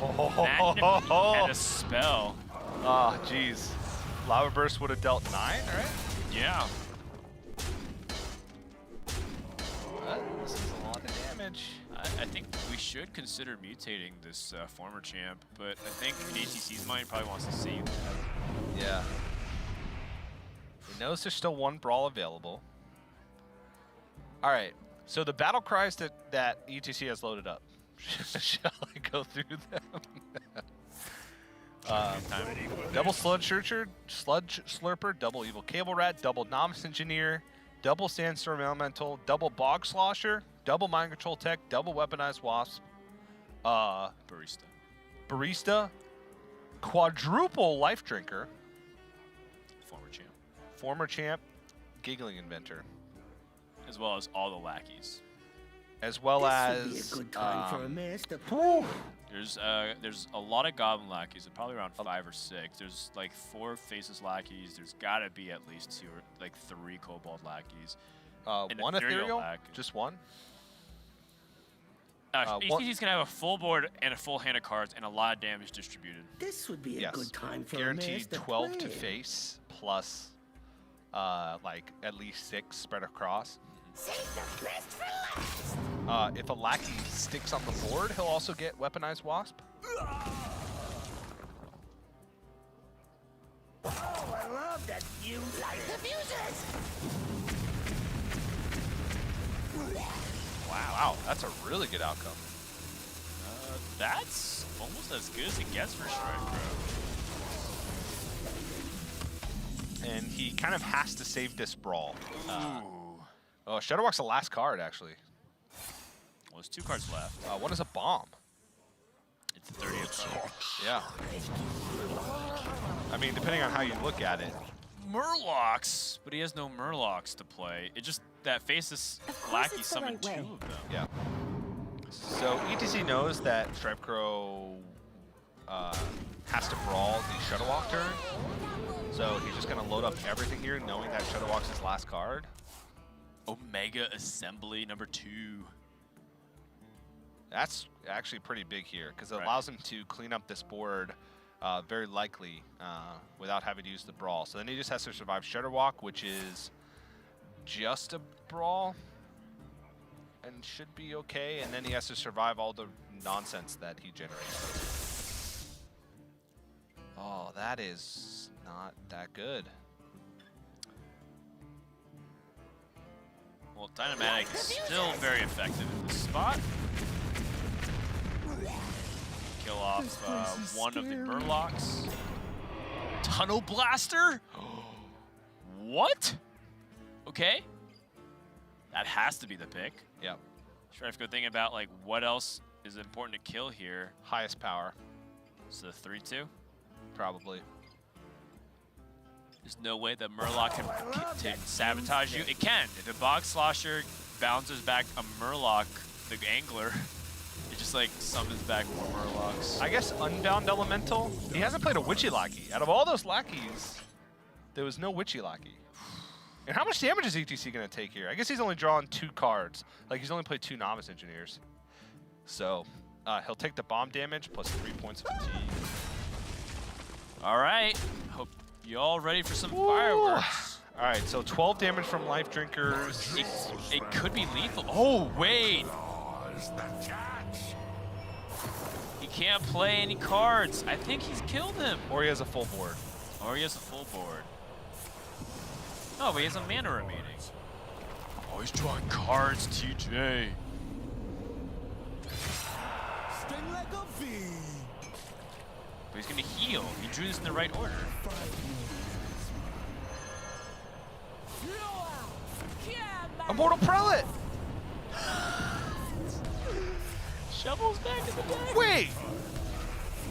That and a spell. Ah, jeez. Lava Burst would have dealt 9, right? Yeah. This is a lot of damage. I think we should consider mutating this former champ, but I think in ATC's mind probably wants to save that. Yeah. He knows there's still 1 brawl available. All right. So the battle cries that ETC has loaded up. Shall I go through them? Double Sludge Slurper, double Evil Cable Rat, double Novice Engineer, double Sandstorm Elemental, double Bog Slosher, double Mind Control Tech, double Weaponized Wasp, Barista, quadruple Life Drinker, former champ, Giggling Inventor, as well as all the lackeys. As well as there's a lot of goblin lackeys, probably around 5 or 6. There's like 4 faceless lackeys. There's gotta be at least 2 or like 3 kobold lackeys. 1 ethereal? Just 1? ETC's gonna have a full board and a full hand of cards and a lot of damage distributed. This would be a good time for guaranteed a 12 to face plus like at least 6 spread across. Save the best for last. If a lackey sticks on the board, he'll also get Weaponized Wasp. Oh, I love that you Light the fuses. Wow, that's a really good outcome. That's almost as good as it gets for Strifecro. And he kind of has to save this brawl. Oh, Shutterwalk's the last card, actually. Well, there's 2 cards left. One is a bomb. It's the 30th card. Yeah. I mean, depending on how you look at it. Murlocs, but he has no Murlocs to play. It just, that faceless lackey summoned 2 of them. Yeah. So ETC knows that Strifecro has to brawl the Shutterwalk turn. So he's just going to load up everything here, knowing that Shutterwalk's his last card. Omega Assembly #2. That's actually pretty big here because it allows him to clean up this board very likely without having to use the Brawl. So then he just has to survive Shudderwalk, which is just a Brawl and should be okay. And then he has to survive all the nonsense that he generates. Oh, that is not that good. Well, Dynamatic is still very effective in this spot. Kill off one of the Murlocs. Tunnel Blaster? What? Okay. That has to be the pick. Yep. Strifecro thinking about like what else is important to kill here. Highest power. So 3-2? Probably. There's no way that Murloc can sabotage you. It can. If a Bog Slosher bounces back a Murloc, the Angler, it just like summons back more Murlocs. I guess Unbound Elemental. He hasn't played a Witchy Lackey. Out of all those lackeys, there was no Witchy Lackey. And how much damage is ETC going to take here? I guess he's only drawn 2 cards. Like, he's only played 2 Novice Engineers. So, he'll take the bomb damage plus 3 points of fatigue. All right. Hope you all ready for some fireworks. All right, so 12 damage from Life Drinkers. It could be lethal. Oh, wait. He can't play any cards. I think he's killed him. Or he has a full board. Or he has a full board. Oh, but he has a mana remaining. Oh, he's drawing cards, TJ. Sting like a bee. But he's gonna heal. He drew this in the right order. Immortal Prelate! Shovel's back in the deck. Wait!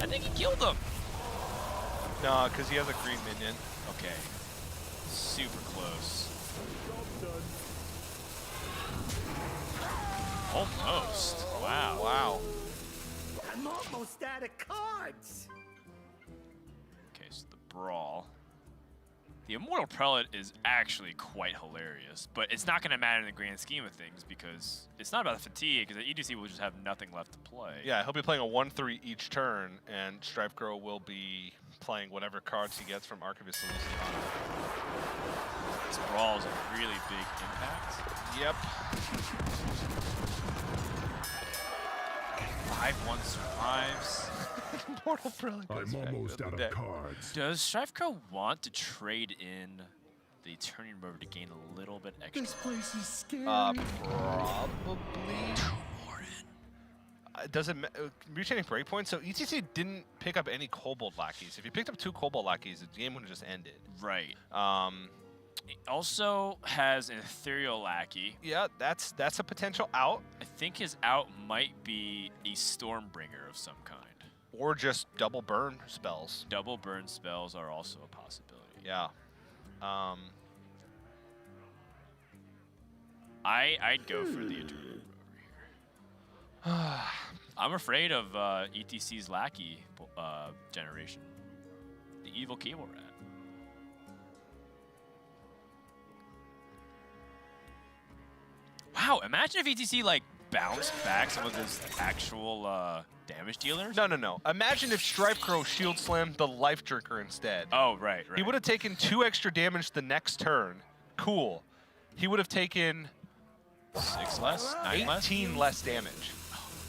I think he killed him. No, because he has a green minion. Okay. Super close. Almost. Wow. Wow. I'm almost out of cards. Okay, so the Brawl. The Immortal Prelate is actually quite hilarious, but it's not going to matter in the grand scheme of things because it's not about the fatigue, because the EDC will just have nothing left to play. Yeah, he'll be playing a 1/3 each turn, and Strifecro will be playing whatever cards he gets from Archivist Elysiana. This Brawl is a really big impact. Yep. 5-1 survives. Immortal Prelate. I'm almost out of cards. Does Strifecro want to trade in the turning rover to gain a little bit extra? This place is scary. Probably. 2 more in. Doesn't reach any breakpoints. So ETC didn't pick up any Kobold Lackeys. If he picked up 2 Kobold Lackeys, the game would have just ended. Right. It also has an Ethereal Lackey. Yeah, that's a potential out. I think his out might be a Stormbringer of some kind. Or just double burn spells. Double burn spells are also a possibility. Yeah. I'd go for the Eternal over here. I'm afraid of ETC's Lackey generation. The Evil Cable Rat. Wow, imagine if ETC like bounced back some of his actual damage dealers. No. Imagine if Strifecro shield slammed the Life Drinker instead. Oh, right. He would have taken 2 extra damage the next turn. Cool. He would have taken 6 less? 9 less? 18 less damage.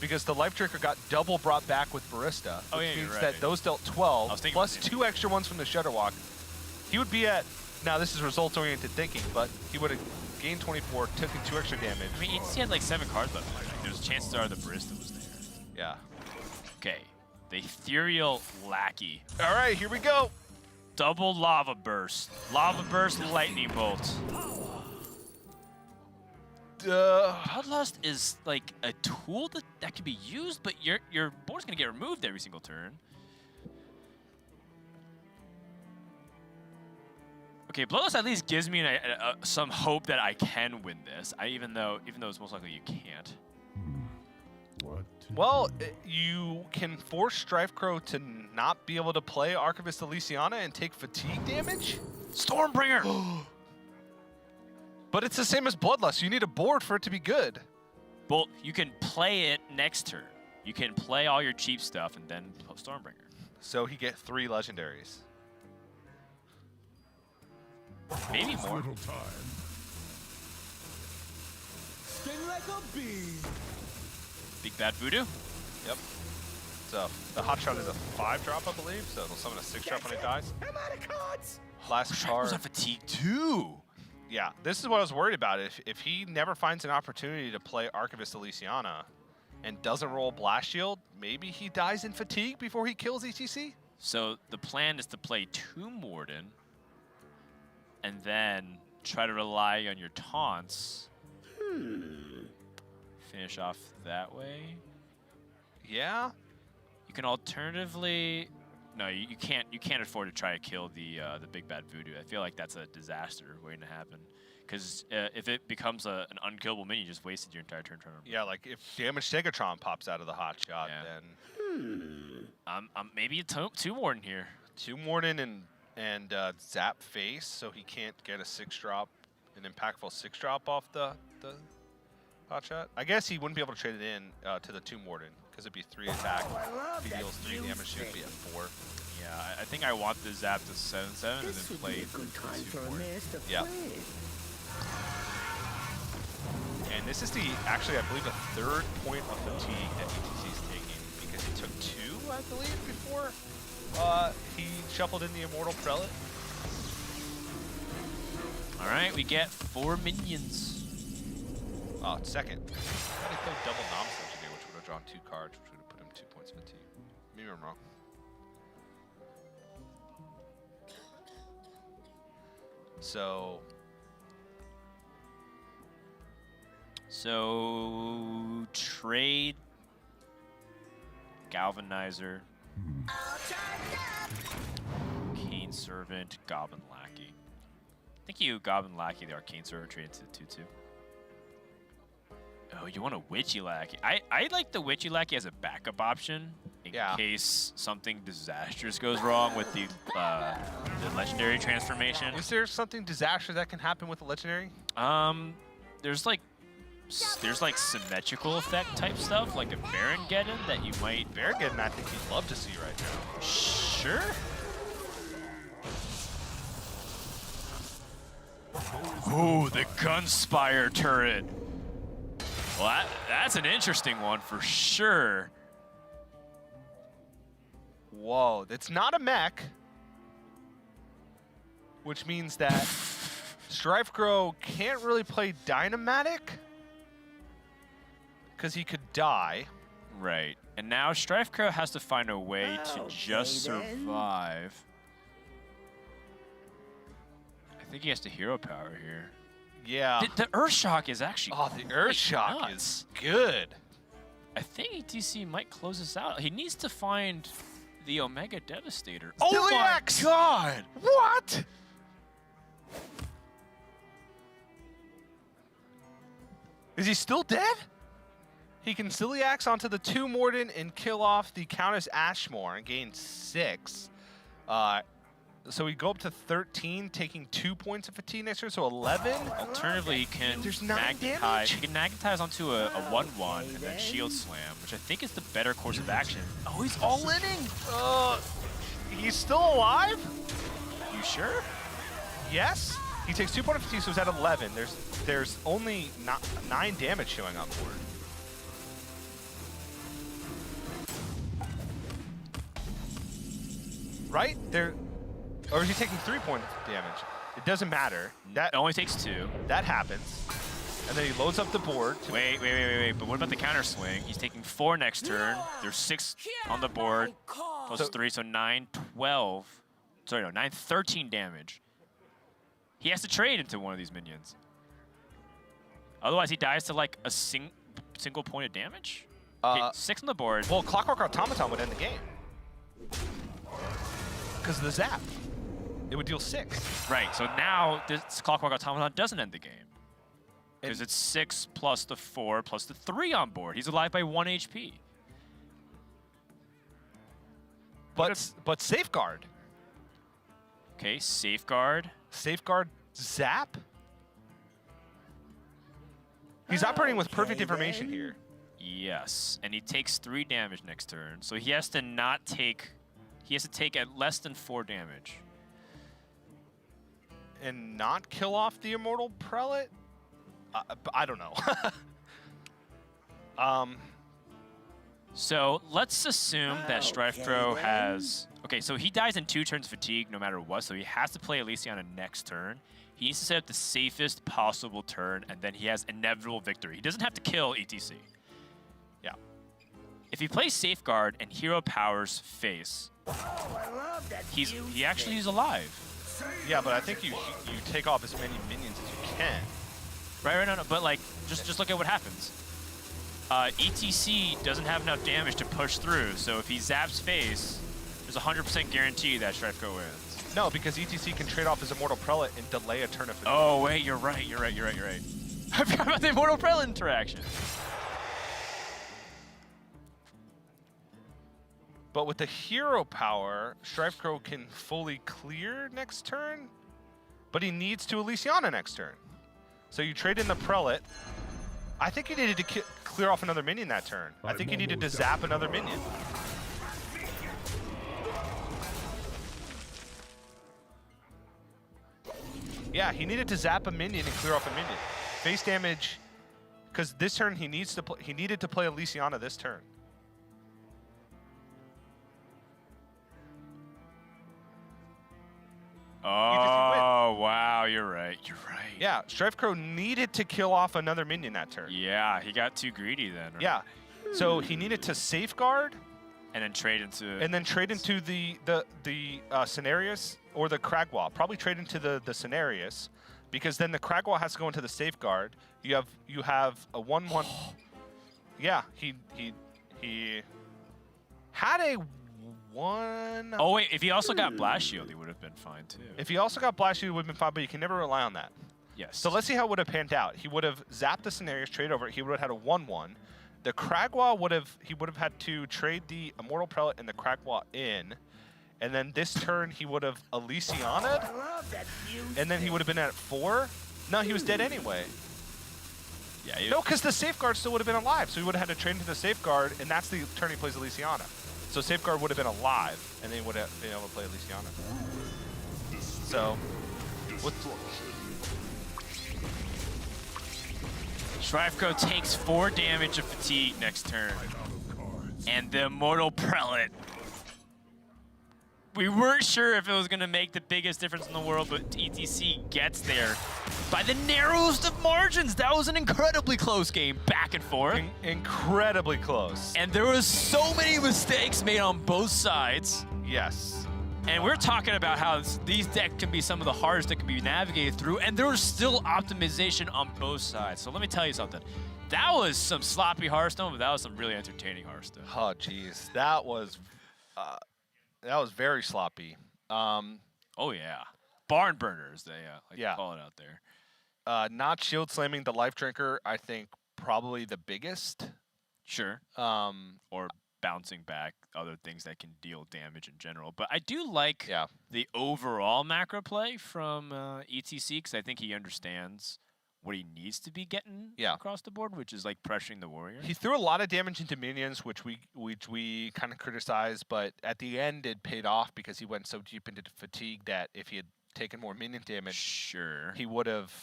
Because the Life Drinker got double brought back with Barista. Oh, which yeah, you're means right. that those dealt 12, thinking plus the same 2 extra ones from the Shudderwalk. He would be at, now this is results-oriented thinking, but he would have gained 24, taken 2 extra damage. I mean, ETC had like 7 cards left. Like, there's chances are the Barista was there. Yeah. Okay, the Ethereal Lackey. All right, here we go. Double Lava Burst. Lava Burst, Lightning Bolt. Bloodlust is like a tool that can be used, but your board's gonna get removed every single turn. Okay, Bloodlust at least gives me some hope that I can win this. Even though it's most likely you can't. What? Well, you can force Strifecro to not be able to play Archivist Elysiana and take fatigue damage? Stormbringer! But it's the same as Bloodlust. You need a board for it to be good. Well, you can play it next turn. You can play all your cheap stuff and then Stormbringer. So he get 3 legendaries. Maybe more. Little time. Sting like a bee. Big Bad Voodoo. Yep. So the hot shot is a 5-drop, I believe. So it'll summon a 6-drop when it dies. I'm out of cards. Last Shrek card. was on fatigue too. Yeah, this is what I was worried about. If he never finds an opportunity to play Archivist Elysiana and doesn't roll Blast Shield, maybe he dies in fatigue before he kills ETC? So the plan is to play Tomb Warden and then try to rely on your taunts. Finish off that way. Yeah. You can alternatively, no, you can't afford to try to kill the Big Bad Voodoo. I feel like that's a disaster waiting to happen. Because if it becomes an unkillable minion, you just wasted your entire turn trying to. Yeah, like if Damage Stegatron pops out of the hot shot, then. Maybe a Tomb Warden here. Tomb Warden and Zap Face, so he can't get a 6-drop, an impactful 6-drop off the hot shot. I guess he wouldn't be able to trade it in to the Tomb Warden because it'd be 3 attack. If he deals 3 damage, it would be a 4. Yeah, I think I want the Zap to 7/7 and then play a good time for a master Yeah. plan. And this is actually, I believe, the 3rd point of fatigue that ETC is taking because he took 2, I believe, before he shuffled in the Immortal Prelate. All right, we get 4 minions. Oh, second. I thought he played double Novice Engineer, which would have drawn 2 cards, which would have put him 2 points of fatigue. Maybe I'm wrong. So trade Galvanizer, Arcane Servant, Goblin Lackey. Thank you, Goblin Lackey, the Arcane Servant, trade into the 2/2. Oh, you want a Witchy Lackey? I like the Witchy Lackey as a backup option in case something disastrous goes wrong with the legendary transformation. Is there something disastrous that can happen with a legendary? There's like symmetrical effect type stuff, like a Barongeddon that you might. Barongeddon, I think you'd love to see right now. Sure. Oh, the Gunspire turret. Well, that's an interesting one for sure. Whoa, it's not a mech, which means that Strifecro can't really play Dynamatic because he could die. Right, and now Strifecro has to find a way to just survive. I think he has to hero power here. Yeah. The Earthshock is actually the Earthshock is good. I think ETC might close this out. He needs to find the Omega Devastator. Oh my god! What? Is he still dead? He can Ciliax onto the Tomb Warden and kill off the Countess Ashmore and gain 6. So we go up to 13, taking 2 points of fatigue next turn, so 11. Alternatively, he can magnetize. He can magnetize onto a 1/1 and then shield slam, which I think is the better course of action. Oh, he's all-inning. He's still alive? You sure? Yes. He takes 2 points of fatigue, so he's at 11. There's only 9 damage showing on board. Right? Or is he taking 3 points of damage? It doesn't matter. That only takes 2. That happens. And then he loads up the board. Wait. But what about the counter swing? He's taking 4 next turn. There's 6 on the board. Plus 3, so 9, 12. Sorry, no, 9, 13 damage. He has to trade into one of these minions. Otherwise, he dies to like a single point of damage. Okay, 6 on the board. Well, Clockwork Automaton would end the game. Because of the zap. It would deal 6. Right, so now this Clockwork Automaton doesn't end the game. Because it's 6 plus the 4 plus the 3 on board. He's alive by 1 HP. But Safeguard. Okay, Safeguard. Safeguard zap? He's operating with perfect information here. Yes, and he takes 3 damage next turn, so he has to not take. He has to take at less than 4 damage. And not kill off the Immortal Prelate? I don't know. So let's assume that Strifecro has... Okay, so he dies in 2 turns fatigue no matter what, so he has to play Elysiana next turn. He needs to set up the safest possible turn, and then he has inevitable victory. He doesn't have to kill ETC. Yeah. If he plays Safeguard and Hero Powers face, he actually is alive. Yeah, but I think you take off as many minions as you can. Right, no, but like, just look at what happens. ETC doesn't have enough damage to push through, so if he zaps face, there's a 100% guarantee that Strifecro wins. No, because ETC can trade off his Immortal Prelate and delay a turn of fatigue. Oh, wait, you're right. I forgot about the Immortal Prelate interaction. But with the Hero Power, Strifecro can fully clear next turn, but he needs to Elysiana next turn. So you trade in the Prelate. I think you needed to clear off another minion that turn. I think you needed to zap another minion. Yeah, he needed to zap a minion and clear off a minion. Face damage, because this turn he needed to play Elysiana this turn. Oh, wow, you're right. Yeah, Strifecro needed to kill off another minion that turn. Yeah, he got too greedy then. Right? Yeah, so he needed to safeguard, and then trade into the Cenarius or the Cragwall. Probably trade into the Cenarius, because then the Cragwall has to go into the safeguard. You have a 1/1. Yeah, he had a 1. Oh wait, if he also got Blast Shield, he would have been fine too. If he also got Blast Shield, he would have been fine, but you can never rely on that. Yes. So let's see how it would have panned out. He would have zapped the Cenarius, trade over it. He would have had a 1/1. The Cragwall would have had to trade the Immortal Prelate and the Cragwall in, and then this turn he would have Elysiana'd, and then he would have been at 4. No, he was dead anyway. Yeah. No, because the Safeguard still would have been alive, so he would have had to trade into the Safeguard, and that's the turn he plays Elysiana. So Safeguard would have been alive, and then he would have been able to play Elysiana. So, Strifecro takes 4 damage of fatigue next turn. And the Immortal Prelate. We weren't sure if it was going to make the biggest difference in the world, but ETC gets there by the narrowest of margins. That was an incredibly close game, back and forth. Incredibly close. And there was so many mistakes made on both sides. Yes. And we're talking about how these decks can be some of the hardest that can be navigated through, and there was still optimization on both sides. So let me tell you something. That was some sloppy Hearthstone, but that was some really entertaining Hearthstone. Oh, jeez. That was very sloppy. Oh, yeah. Barn burners, they call it out there. Not shield slamming the Life Drinker, I think, probably the biggest. Sure. Or bouncing back other things that can deal damage in general. But I do like the overall macro play from ETC, because I think he understands what he needs to be getting across the board, which is like pressuring the warrior. He threw a lot of damage into minions, which we kind of criticized, but at the end it paid off because he went so deep into fatigue that if he had taken more minion damage, he would have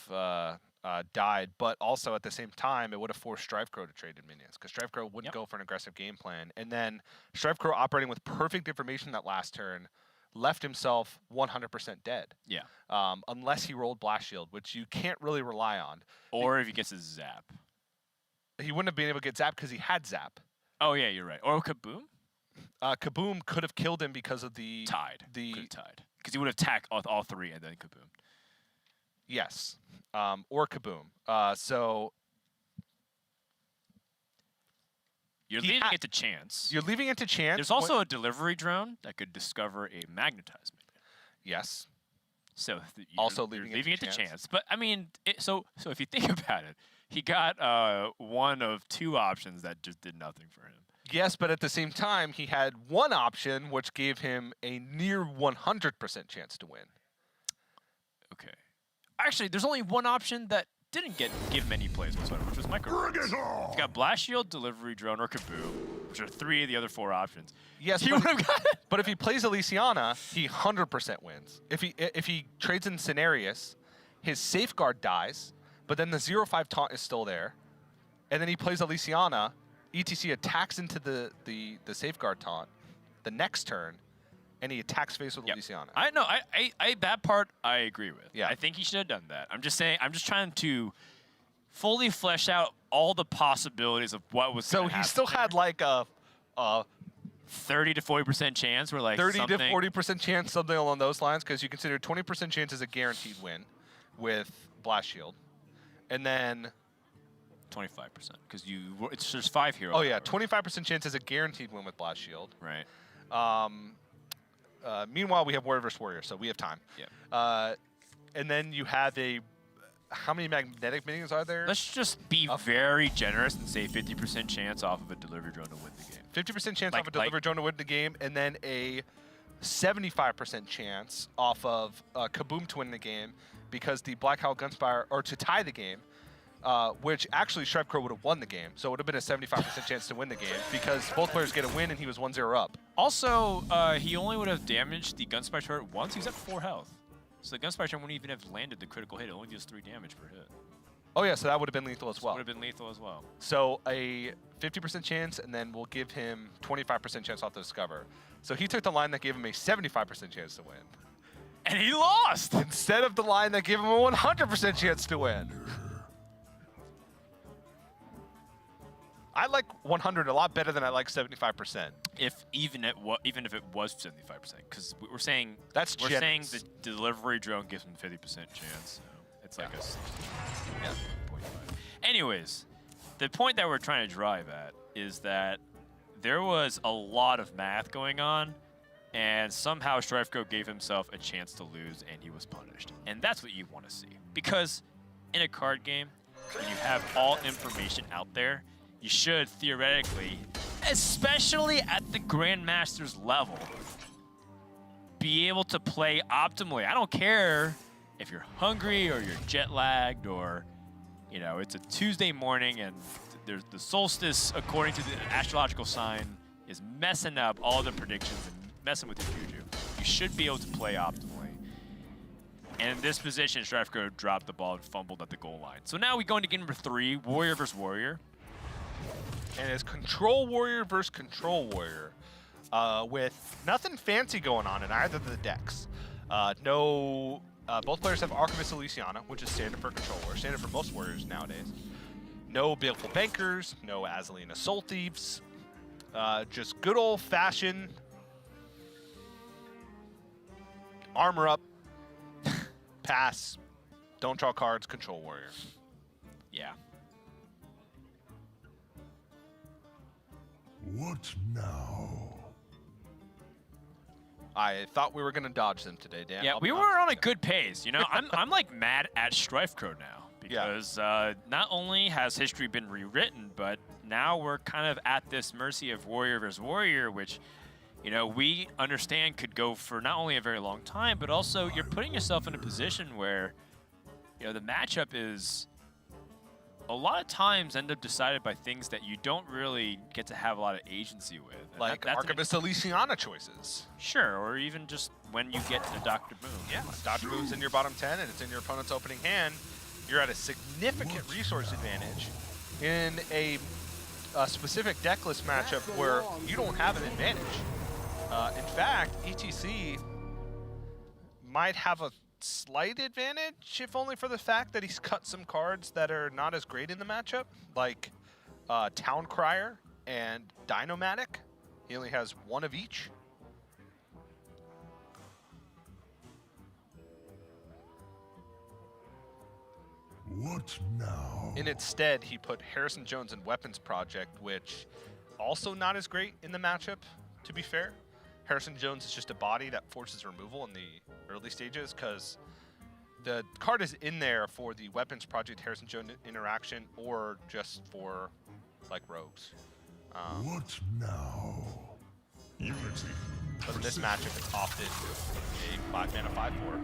died. But also at the same time, it would have forced Strifecro to trade in minions, because Strifecro wouldn't go for an aggressive game plan. And then Strifecro, operating with perfect information that last turn, left himself 100% dead. Yeah. Unless he rolled Blast Shield, which you can't really rely on. Or if he gets a zap. He wouldn't have been able to get zapped because he had zap. Oh, yeah, you're right. Or Kaboom? Kaboom could have killed him because of the... Tied. Could have tied. Because he would have tacked all 3 and then Kaboom. Yes. Or Kaboom. So... You're leaving it to chance. You're leaving it to chance. There's also a delivery drone that could discover a magnetized minion. Yes. So also you're leaving it to chance. But I mean, so if you think about it, he got one of 2 options that just did nothing for him. Yes, but at the same time, he had one option which gave him a near 100% chance to win. Okay. Actually, there's only one option that didn't give many plays whatsoever, which was micro. He's got Blast Shield, Delivery Drone, or Kaboom, which are 3 of the other 4 options. Yes, but if he plays Elysiana, he 100% wins. If he trades in Cenarius, his Safeguard dies, but then the 0/5 taunt is still there, and then he plays Elysiana, ETC attacks into the Safeguard taunt the next turn, and he attacks face with Elysiana. I know, that part I agree with. Yeah. I think he should have done that. I'm just saying, I'm just trying to fully flesh out all the possibilities of what was So he still had like a 30 to 40% chance, where like 30 something, to 40% chance, something along those lines, because you consider 20% chance as a guaranteed win with Blast Shield, and then 25%, because there's 5 heroes. oh yeah, 25% chance as a guaranteed win with Blast Shield. Right. Meanwhile, we have Warrior vs. Warrior, so we have time. Yeah. And then you have how many magnetic minions are there? Let's just be very generous and say 50% chance off of a delivery drone to win the game. 50% chance off a delivery drone to win the game, and then a 75% chance off of Kaboom to win the game, because the Black Howell Gunspire, or to tie the game, which actually Strifecro would have won the game. So it would have been a 75% chance to win the game, because both players get a win and he was 1-0 up. Also, he only would have damaged the Gunspire turret once. He's at 4 health. So the Gunspire turret wouldn't even have landed the critical hit. It only does 3 damage per hit. Oh yeah, so that would have been lethal as well. Would have been lethal as well. So a 50% chance, and then we'll give him 25% chance off the Discover. So he took the line that gave him a 75% chance to win. And he lost! Instead of the line that gave him a 100% chance to win. I like 100 a lot better than I like 75%. Even if it was 75%, because we're saying we're saying the delivery drone gives him 50% chance. So it's like a 0.5. Anyways, the point that we're trying to drive at is that there was a lot of math going on, and somehow Strifecro gave himself a chance to lose, and he was punished. And that's what you want to see, because in a card game, when you have all information out there, you should theoretically, especially at the Grandmasters level, be able to play optimally. I don't care if you're hungry or you're jet lagged, or it's a Tuesday morning and there's the solstice, according to the astrological sign, is messing up all the predictions and messing with your juju. You should be able to play optimally. And in this position, Strifecro dropped the ball and fumbled at the goal line. So now we go into game number 3, Warrior versus Warrior. And it's Control Warrior versus Control Warrior, with nothing fancy going on in either of the decks. Both players have Archivist Elysiana, which is standard for Control Warrior, standard for most Warriors nowadays. No Baleful Bankers, no Azalina Soul Thieves, just good old-fashioned armor up, pass, don't draw cards, Control Warrior. Yeah. What now? I thought we were going to dodge them today, Dan. Yeah, we were on a good pace. I'm like mad at Strifecro now, because not only has history been rewritten, but now we're kind of at this mercy of Warrior versus Warrior, which, we understand could go for not only a very long time, but also you're putting yourself in a position where, the matchup is a lot of times end up decided by things that you don't really get to have a lot of agency with. And like Archivist Elysiana choices. Sure, or even just when you get to Dr. Boom. Yeah, Dr. Boom's in your bottom 10 and it's in your opponent's opening hand. You're at a significant resource advantage in a specific deck list matchup where you don't have an advantage. In fact, ETC might have a slight advantage, if only for the fact that he's cut some cards that are not as great in the matchup, like Town Crier and Dynomatic. He only has one of each. What now? And instead, he put Harrison Jones in Weapons Project, which also not as great in the matchup, to be fair. Harrison Jones is just a body that forces removal in the early stages, because the card is in there for the Weapons Project Harrison Jones interaction, or just for like rogues. What now? Unity. But in this matchup, it's often a 5-mana 5/4.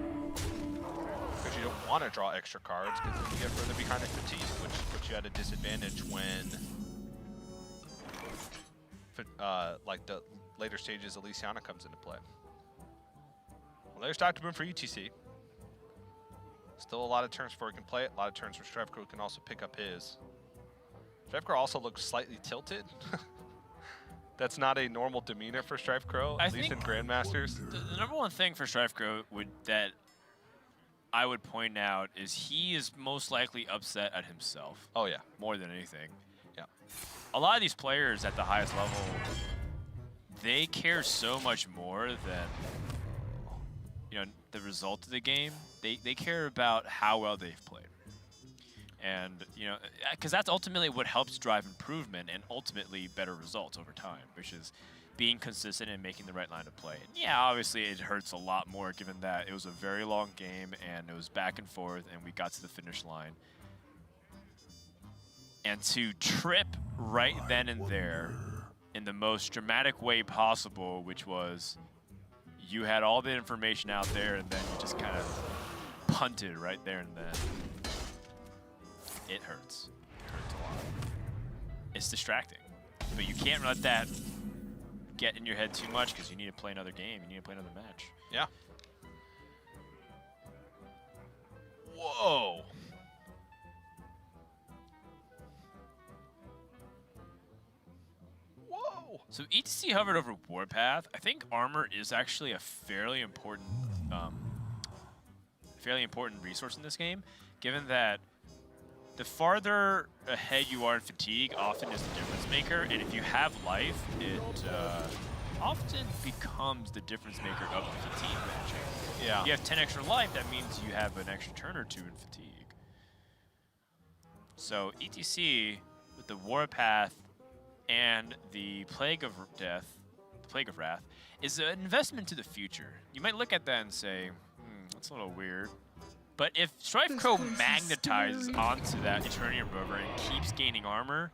because you don't want to draw extra cards because then you get further behind in fatigue, which puts you at a disadvantage when like the later stages Elysiana comes into play. Well, there's Dr. Boom for UTC. Still a lot of turns before he can play it, a lot of turns where Strifecro can also pick up his. Strifecro also looks slightly tilted. That's not a normal demeanor for Strifecro, at least in Grandmasters. The number one thing for Strifecro that I would point out is he is most likely upset at himself. Oh yeah. More than anything. Yeah. A lot of these players at the highest level, they care so much more than the result of the game. They care about how well they've played. And, because that's ultimately what helps drive improvement and ultimately better results over time, which is being consistent and making the right line of play. And yeah, obviously it hurts a lot more given that it was a very long game and it was back and forth and we got to the finish line. And to trip right then and there in the most dramatic way possible, which was you had all the information out there and then you just kind of punted right there and then. It hurts. It hurts a lot. It's distracting. But you can't let that get in your head too much because you need to play another game. You need to play another match. Yeah. Whoa. Whoa. So ETC hovered over Warpath. I think armor is actually a fairly important resource in this game, given that the farther ahead you are in fatigue often is the difference maker, and if you have life, it often becomes the difference maker of the fatigue matchup. Yeah. If you have 10 extra life, that means you have an extra turn or two in fatigue. So ETC with the Warpath and the Plague of Wrath is an investment to the future. You might look at that and say, that's a little weird. But if Strifecro magnetizes onto that Eternium Rover and keeps gaining armor,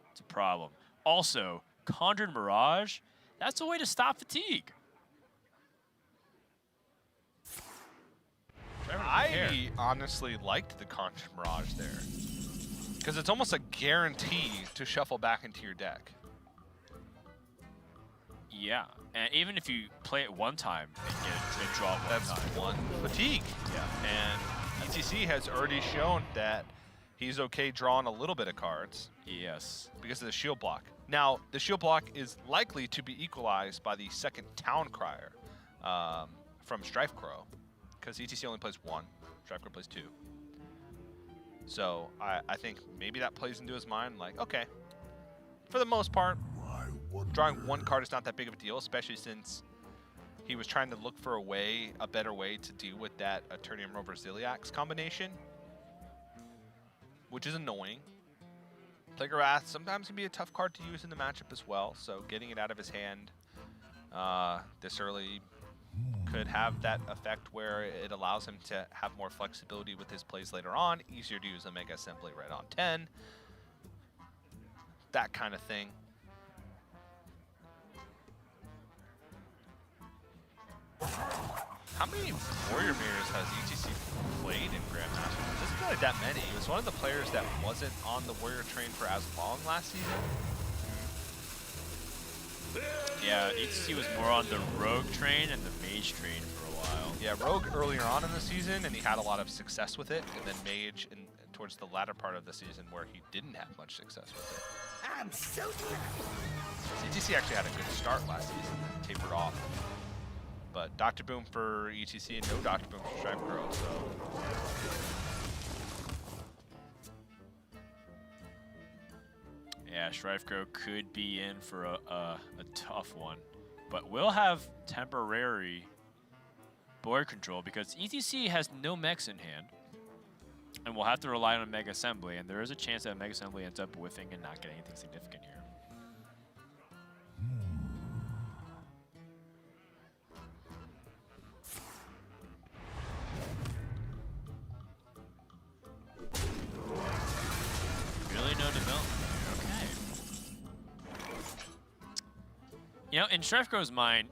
it's a problem. Also, Conjured Mirage, that's a way to stop fatigue. I honestly liked the Conjured Mirage there, because it's almost a guarantee to shuffle back into your deck. Yeah, and even if you play it one time and draw it That's one fatigue. Yeah. And ETC has already shown that he's okay drawing a little bit of cards. Yes. Because of the shield block. Now, the shield block is likely to be equalized by the second Town Crier from Strifecro, because ETC only plays one, Strifecro plays two. So I think maybe that plays into his mind, like, okay, for the most part, drawing one card is not that big of a deal, especially since he was trying to look for a better way to deal with that Eternium Rover Ziliax combination, which is annoying. Plague of Wrath sometimes can be a tough card to use in the matchup as well, so getting it out of his hand this early could have that effect where it allows him to have more flexibility with his plays later on, easier to use a Mega Assembly right on 10, that kind of thing. How many Warrior Mirrors has ETC played in Grandmasters? It doesn't feel like that many. He was one of the players that wasn't on the Warrior train for as long last season. Yeah, ETC was more on the Rogue train and the Mage train for a while. Yeah, Rogue earlier on in the season, and he had a lot of success with it, and then Mage towards the latter part of the season where he didn't have much success with it. I'm so glad. ETC actually had a good start last season, and tapered off. But Dr. Boom for ETC and no Dr. Boom for Strifecro, so. Yeah, Strifecro could be in for a tough one. But we'll have temporary board control because ETC has no mechs in hand. And we'll have to rely on a Mega Assembly, and there is a chance that a Mega Assembly ends up whiffing and not getting anything significant here. Really no development. Okay. You know, in Strifecro's mind,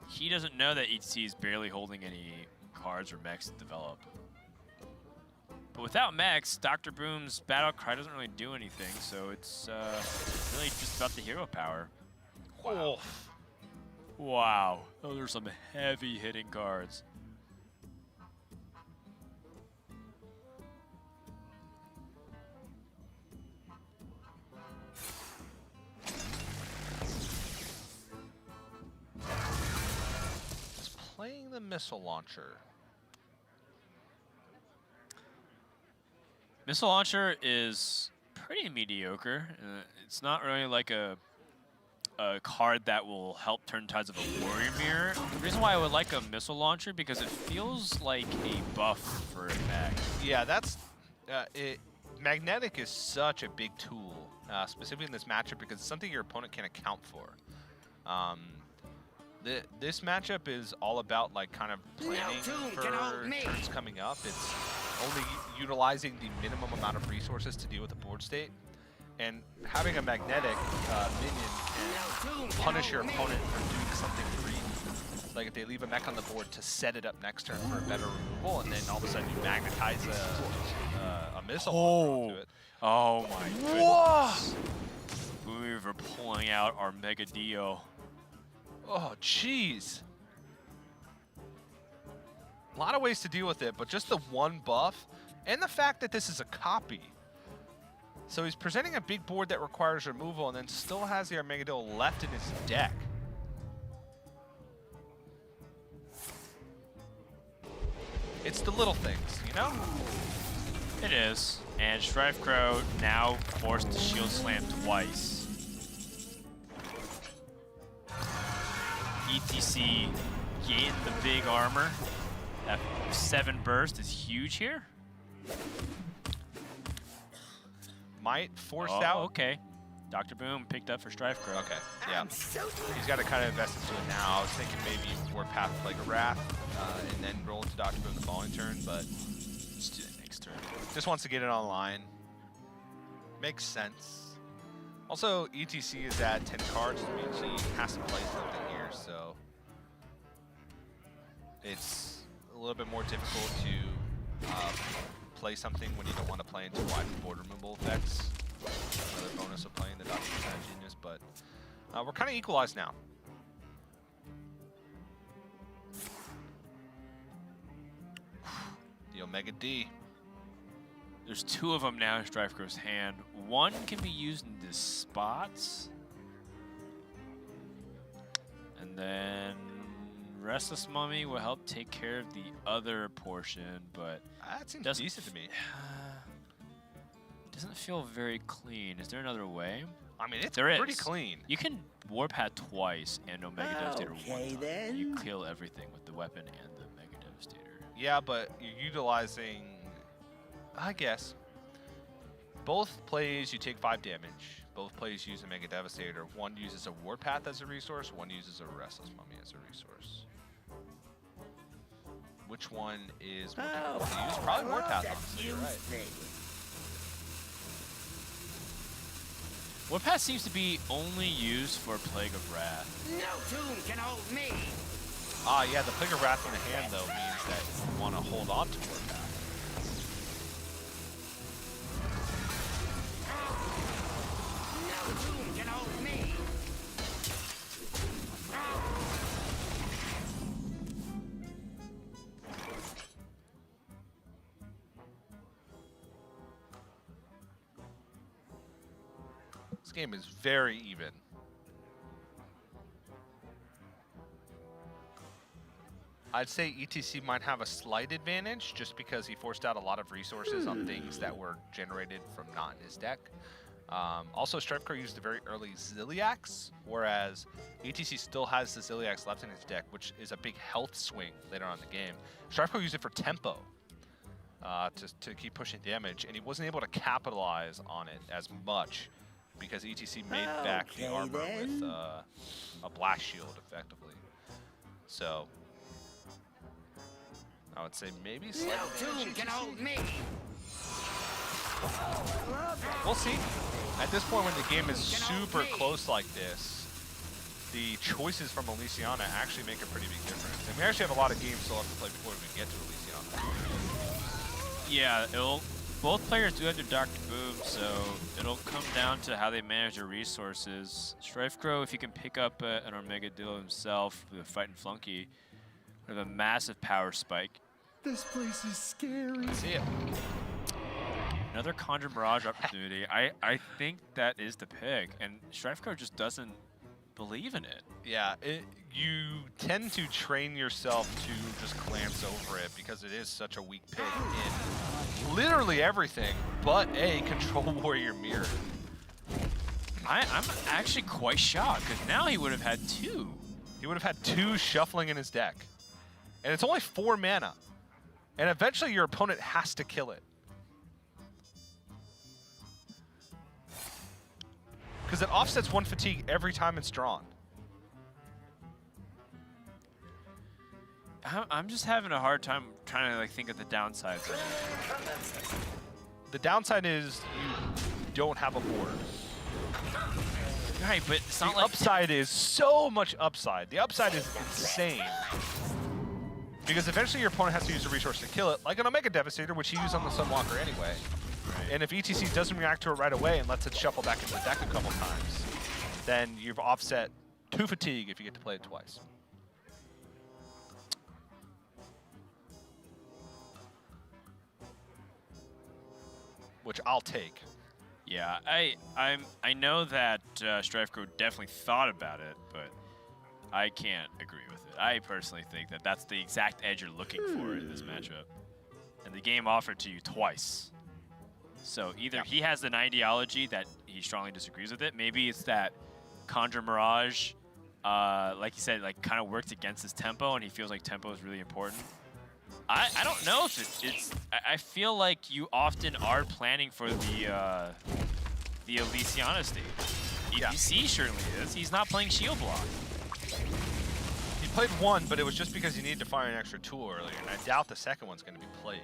he doesn't know that ETC is barely holding any cards or mechs to develop. But without mechs, Dr. Boom's battle cry doesn't really do anything, so it's really just about the hero power. Wow. Wow, those are some heavy hitting cards. Just playing the missile launcher. Missile launcher is pretty mediocre. It's not really like a card that will help turn tides of a warrior mirror. The reason why I would like a missile launcher because it feels like a buff for a mech. Yeah, that's magnetic is such a big tool, specifically in this matchup because it's something your opponent can account for. This matchup is all about like kind of planning for turns coming up. It's only utilizing the minimum amount of resources to deal with the board state. And having a magnetic minion can punish your opponent for doing something green. Like if they leave a mech on the board to set it up next turn for a better removal, and then all of a sudden you magnetize a missile onto it. Oh my goodness. We were pulling out our Mega Dio. Oh, jeez. A lot of ways to deal with it, but just the one buff, and the fact that this is a copy. So he's presenting a big board that requires removal and then still has the Armageddon left in his deck. It's the little things, you know? It is. And Strifecro now forced to shield slam twice. ETC getting the big armor. That 7 burst is huge here. Might force out. Okay. Dr. Boom picked up for Strifecro. Okay, yeah. He's got to kind of invest into it now. I was thinking maybe Warpath Plague of Wrath and then roll into Dr. Boom the following turn, but Let's do it next turn. just wants to get it online. Makes sense. Also, ETC is at 10 cards, which means he has to play something here, so it's a little bit more difficult to play something when you don't want to play into wide board removal effects. Another bonus of playing the Doctor Genius, but we're kind of equalized now. The Omega D. There's 2 of them now in Strifecro's hand. One can be used into spots. And then Restless Mummy will help take care of the other portion, but That seems decent to me. Doesn't feel very clean. Is there another way? I mean, it's There pretty is. clean. You can Warpath twice and Omega Devastator one time. then. You kill everything with the weapon and the Mega Devastator. Yeah, but you're utilizing, I guess, both plays you take 5 damage. Both plays use a Mega Devastator. One uses a Warpath as a resource, one uses a Restless Mummy as a resource. Which one is more difficult to use? Probably Warpath, honestly, you're right. Warpath seems to be only used for Plague of Wrath. No tomb can hold me. Ah, yeah, the Plague of Wrath in the hand, though, means that you want to hold on to Warpath. No tomb can hold me. This game is very even. I'd say ETC might have a slight advantage just because he forced out a lot of resources on things that were generated from not in his deck. Also, Strifecro used the very early Ziliax, whereas ETC still has the Ziliax left in his deck, which is a big health swing later on in the game. Strifecro used it for tempo to keep pushing damage, and he wasn't able to capitalize on it as much because ETC made back the armor with a blast shield, effectively. So I would say maybe slight advantage Tomb can ETC. hold me. We'll see. At this point, when the game is super close like this, the choices from Elysiana actually make a pretty big difference. And we actually have a lot of games still have to play before we get to Elysiana. Yeah, both players do have their Dr. Boom, so it'll come down to how they manage their resources. Strifecro, if he can pick up an Armadillo himself with a fighting flunky, with a massive power spike. This place is scary. I see it. Another Conjure Mirage opportunity. I think that is the pick, and Strifecro just doesn't believe in it. Yeah, you tend to train yourself to just glance over it because it is such a weak pick in literally everything but a Control Warrior mirror. I'm actually quite shocked, because now he would have had 2. He would have had 2 shuffling in his deck. And it's only 4 mana. And eventually your opponent has to kill it. Because it offsets 1 fatigue every time it's drawn. I'm just having a hard time trying to like think of the downsides of it. The downside is you don't have a board. Right, but it's The not like upside is so much upside. The upside is insane. Because eventually your opponent has to use a resource to kill it, like an Omega Devastator, which he used on the Sunwalker anyway. Right. And if ETC doesn't react to it right away and lets it shuffle back into the deck a couple times, then you've offset 2 fatigue if you get to play it twice. Which I'll take. Yeah, I know that Strifecro definitely thought about it, but I can't agree with it. I personally think that that's the exact edge you're looking for in this matchup. And the game offered to you twice. So either he has an ideology that he strongly disagrees with it, maybe it's that Conjure Mirage, like you said, like kind of works against his tempo, and he feels like tempo is really important. I don't know if it's I feel like you often are planning for the Elysiana stage. ETC certainly is. He's not playing shield block. He played 1, but it was just because he needed to fire an extra tool earlier, and I doubt the second one's going to be played.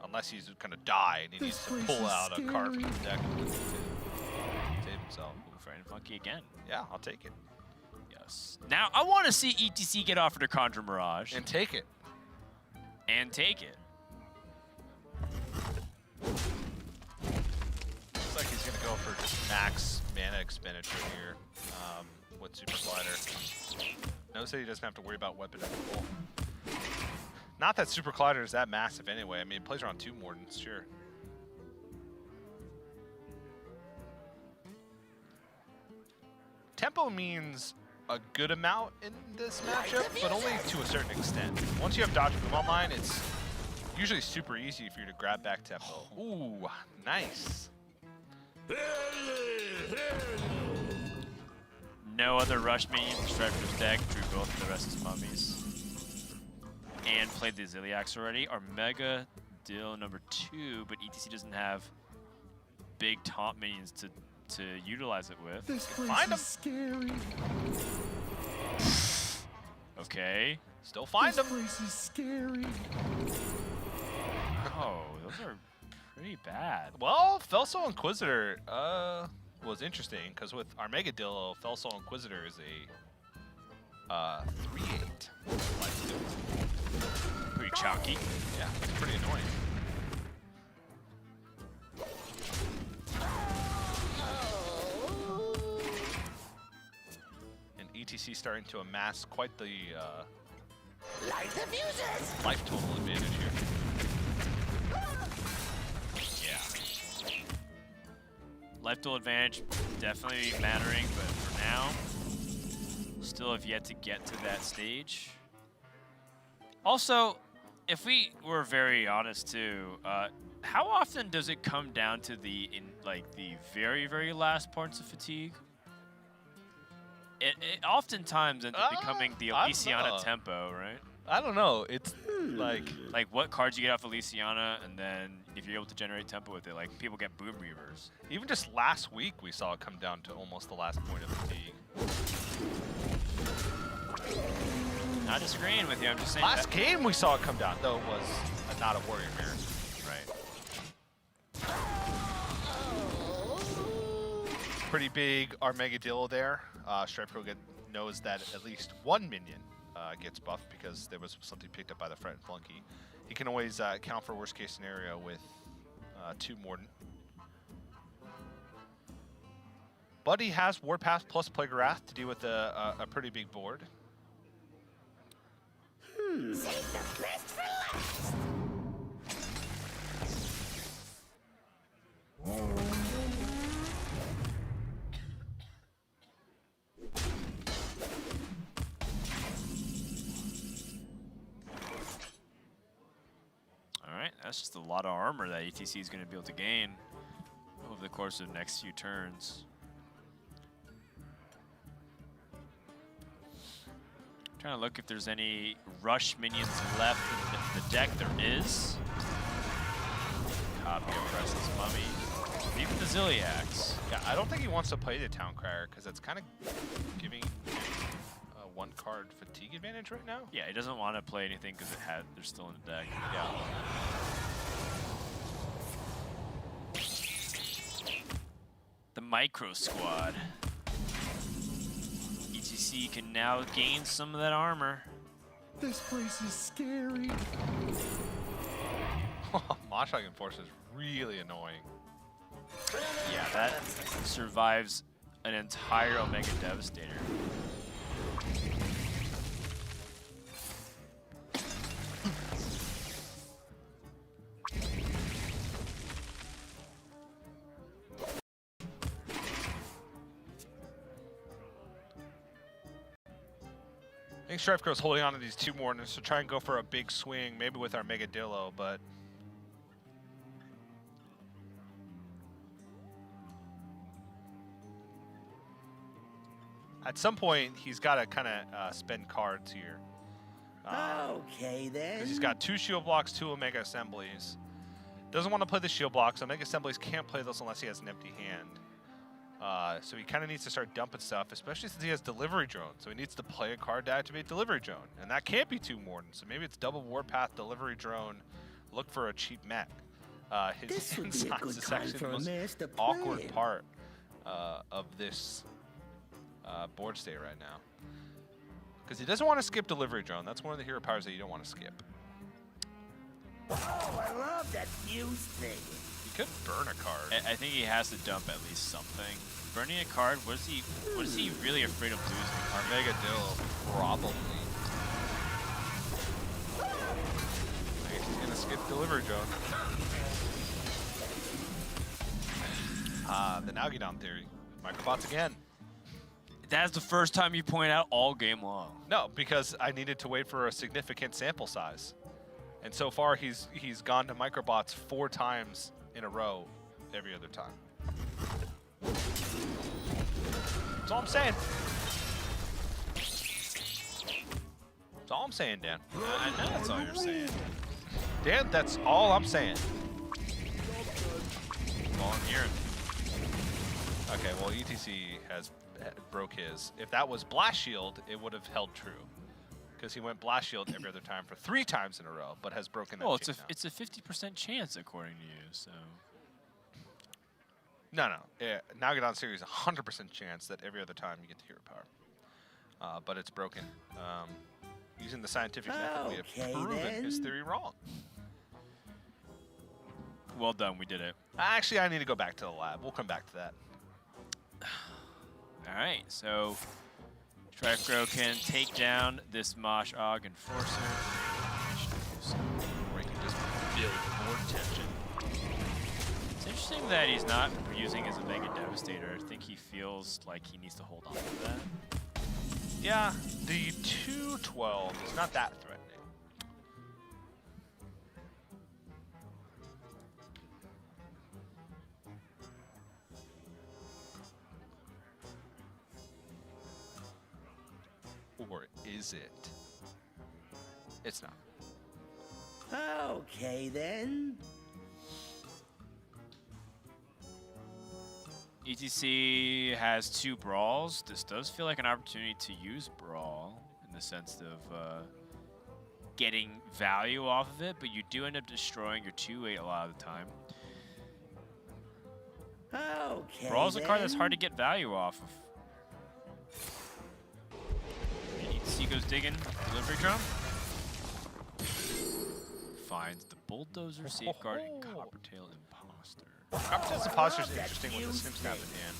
Unless he's going to die and he needs to pull out a card from the deck to save himself. Fighting Funky again. Yeah, I'll take it. Yes. Now, I want to see ETC get offered a Conjure Mirage. And take it. And take it. Looks like he's going to go for just max mana expenditure here with Super Collider. Notice that he doesn't have to worry about weapon removal. Not that Super Collider is that massive anyway. I mean, it plays around 2 Mordants, sure. Tempo means a good amount in this matchup, but only to a certain extent. Once you have Dodge Boom online, it's usually super easy for you to grab back tempo. Ooh, nice. No other rush minions in Strifer's deck. Drew both of the rest of mummies. And played the Ziliax already. Armega Dill number 2, but ETC doesn't have big taunt minions to utilize it with. This place Find him. is scary. Okay. Still find This him. place is scary. Oh, those are pretty bad. Well, Felsoul Inquisitor was interesting because with Armagadillo, Felsoul Inquisitor is a 3/8 lifesteal. Pretty chunky. Yeah, it's pretty annoying. And ETC starting to amass quite the life total advantage here. Yeah. Life duel advantage definitely mattering, but for now, still have yet to get to that stage. Also, if we were very honest too, how often does it come down to the very, very last points of fatigue? It oftentimes ends up becoming the I don't Elysiana know. tempo, right? I don't know. It's like What cards you get off Elysiana, and then if you're able to generate tempo with it, like people get Boom Reavers. even just last week we saw it come down to almost the last point of fatigue. Not disagreeing with you, I'm just saying Last that. game we saw it come down though was not a warrior mirror. Right. Pretty big Armagadillo there. Strifecro knows that at least one minion gets buffed because there was something picked up by the Fret and Flunky. he can always account for worst case scenario with 2 Morden. But he has Warpath plus Plague Wrath to deal with a pretty big board. Save the best for last. All right, that's just a lot of armor that ETC is going to be able to gain over the course of the next few turns. Trying to look if there's any rush minions left in the deck. There is. Copy of Restless Mummy. Even the Ziliax. Yeah, I don't think he wants to play the Town Crier because it's kind of giving 1 card fatigue advantage right now. Yeah, he doesn't want to play anything because they're still in the deck. Yeah. The Micro Squad. ETC can now gain some of that armor. This place is scary. Mashhawk Enforcer is really annoying. Yeah, that survives an entire Omega Devastator. I think Strifecro is holding on to these 2 Mordens to try and go for a big swing, maybe with our Megadillo, but at some point he's got to kind of spend cards here. Okay then. Because he's got 2 shield blocks, 2 Omega Assemblies. Doesn't want to play the shield blocks. Omega Assemblies can't play those unless he has an empty hand. So he kind of needs to start dumping stuff, especially since he has Delivery Drone. So he needs to play a card to activate Delivery Drone. And that can't be 2 Morden. So maybe it's double Warpath, Delivery Drone, look for a cheap mech. His This would be a insides good is time actually for the a most master awkward plan. part of this board state right now. Because he doesn't want to skip Delivery Drone. That's one of the hero powers that you don't want to skip. Oh, I love that fuse thing. He could burn a card. I think he has to dump at least something. Burning a card, what is he really afraid of losing? Our Megadillo, probably. I guess he's gonna skip Delivery Drone. The Nalgidon theory. Microbots again. That's the first time you point out all game long. No, because I needed to wait for a significant sample size. And so far he's gone to Microbots 4 times in a row every other time. That's all I'm saying. That's all I'm saying, Dan. I know that's all you're saying. Dan, that's all I'm saying. Volunteering. Okay, well, ETC has broke his. If that was Blast Shield, it would have held true. Because he went Blast Shield every other time for 3 times in a row, but has broken that Well, chain now. it's a 50% chance according to you, so. No. Nalgidon series, 100% chance that every other time you get the hero power. But it's broken. Using the scientific method, we have proven his theory wrong. Well done, we did it. Actually, I need to go back to the lab. We'll come back to that. All right, so Strifecro can take down this Mashhawk Enforcer. Or he can just build more tension. It's interesting that he's not using his Omega Devastator. I think he feels like he needs to hold on to that. Yeah, the 212 is not that threatening. Or is it? It's not. Okay then. ETC has 2 Brawls. This does feel like an opportunity to use Brawl in the sense of getting value off of it, but you do end up destroying your 2-8 a lot of the time. Okay. Brawl's a card that's hard to get value off of. ETC goes digging. Delivery Drone. finds the Bulldozer, Safeguard, and Coppertail Imposter. Coppertail's Imposter is interesting with the Snip Snap in hand.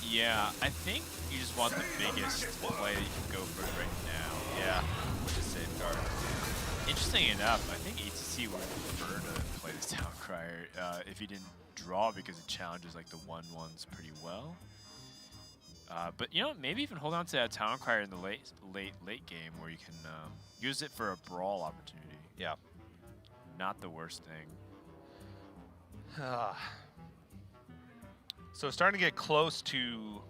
Yeah, I think you just want the biggest play that you can go for right now. Yeah, which is Safeguard. Interesting enough, I think ETC would prefer to play this Town Crier if he didn't draw, because it challenges like the 1/1s pretty well. But you know, maybe even hold on to that Town Crier in the late game where you can use it for a brawl opportunity. Yeah. Not the worst thing. So starting to get close to